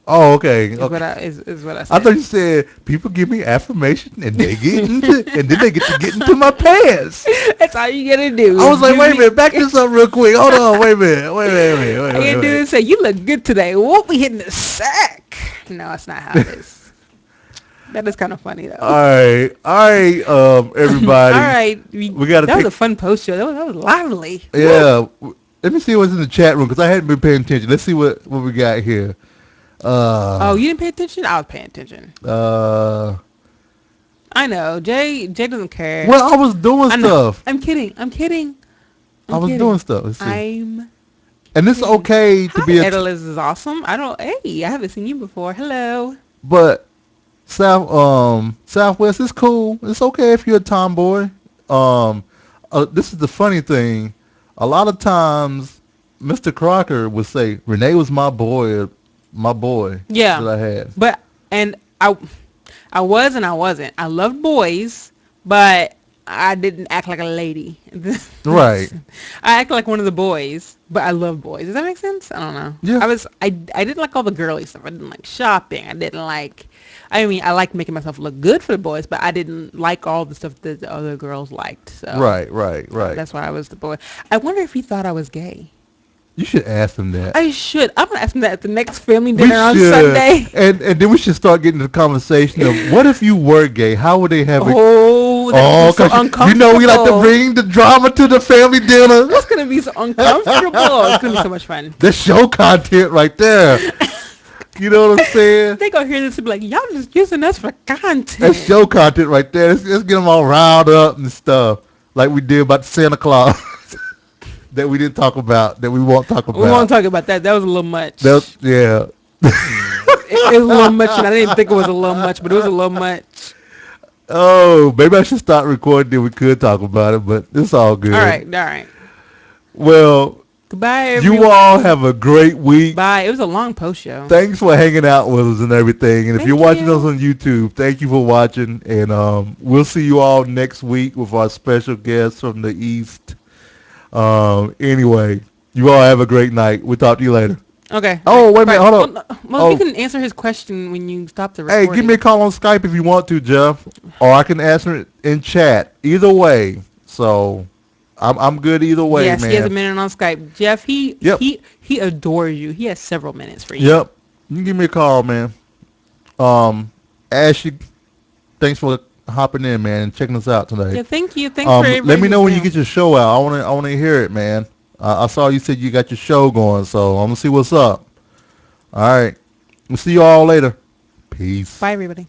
Oh, okay. Is Okay. what I said. I thought you said people give me affirmation and they get into and then they get to get into my pants. That's all you gotta do. I was like, wait a minute, back this up real quick. Hold on, wait a minute, wait a minute. All you gotta do is say, "You look good today. Won't we hitting the sack?" No, that's not how it is. That is kind of funny though. All right, everybody. All right, we gotta. That was a fun post show. That was lively. Yeah. Let me see what's in the chat room because I hadn't been paying attention. Let's see what we got here. Oh, you didn't pay attention? I was paying attention. I know. Jay doesn't care. Well, I was doing stuff. I'm kidding. I was doing stuff. Let's see. And it's okay to be Edeliz is awesome. Hey, I haven't seen you before. Hello. But Southwest is cool. It's okay if you're a tomboy. This is the funny thing. A lot of times, Mr. Crocker would say, "Renee was my boy." Yeah. That I had. But and I was and I wasn't. I loved boys, but I didn't act like a lady. Right. I act like one of the boys, but I love boys. Does that make sense? I don't know. Yeah. I didn't like all the girly stuff. I didn't like shopping. I mean, I liked making myself look good for the boys, but I didn't like all the stuff that the other girls liked. So Right. that's why I was the boy. I wonder if he thought I was gay. You should ask him that. I should. I'm gonna ask him that at the next family We dinner on should. Sunday. And then we should start getting the conversation of what if you were gay? How would they have it? Oh, that's so 'Cause uncomfortable. you know we like to bring the drama to the family dinner. That's gonna be so uncomfortable. It's gonna be so much fun. That's show content right there. You know what I'm saying? They gonna hear this and be like, y'all just using us for content. That's show content right there. Let's get them all riled up and stuff, like we did about Santa Claus that we didn't talk about, that we won't talk about. We won't talk about that. That was a little much. Yeah. It was a little much, and I didn't think it was a little much, but it was a little much. Oh, maybe I should start recording. Then we could talk about it, but it's all good. All right. Well, Goodbye, everyone. you all have a great week. Bye. It was a long post show. Thanks for hanging out with us and everything. And if Thank you're watching you. us on YouTube, thank you for watching. And we'll see you all next week with our special guest from the East. Anyway, you all have a great night. We'll talk to you later. Okay. Oh, wait a minute. Hold on. Well, you can answer his question when you stop the Hey, recording. give me a call on Skype if you want to, Jeff. Or I can answer it in chat. Either way. So I'm good either way, yes, man. he has a minute on Skype. Jeff, he adores you. He has several minutes for you. Yep. You can give me a call, man. Ashley, thanks for hopping in, man, and checking us out tonight. Yeah, thank you. Thanks for everybody. Let me know when you who's get your show out. I want to hear it, man. I saw you said you got your show going, so I'm gonna see what's up. All right. We'll see you all later. Peace. Bye, everybody.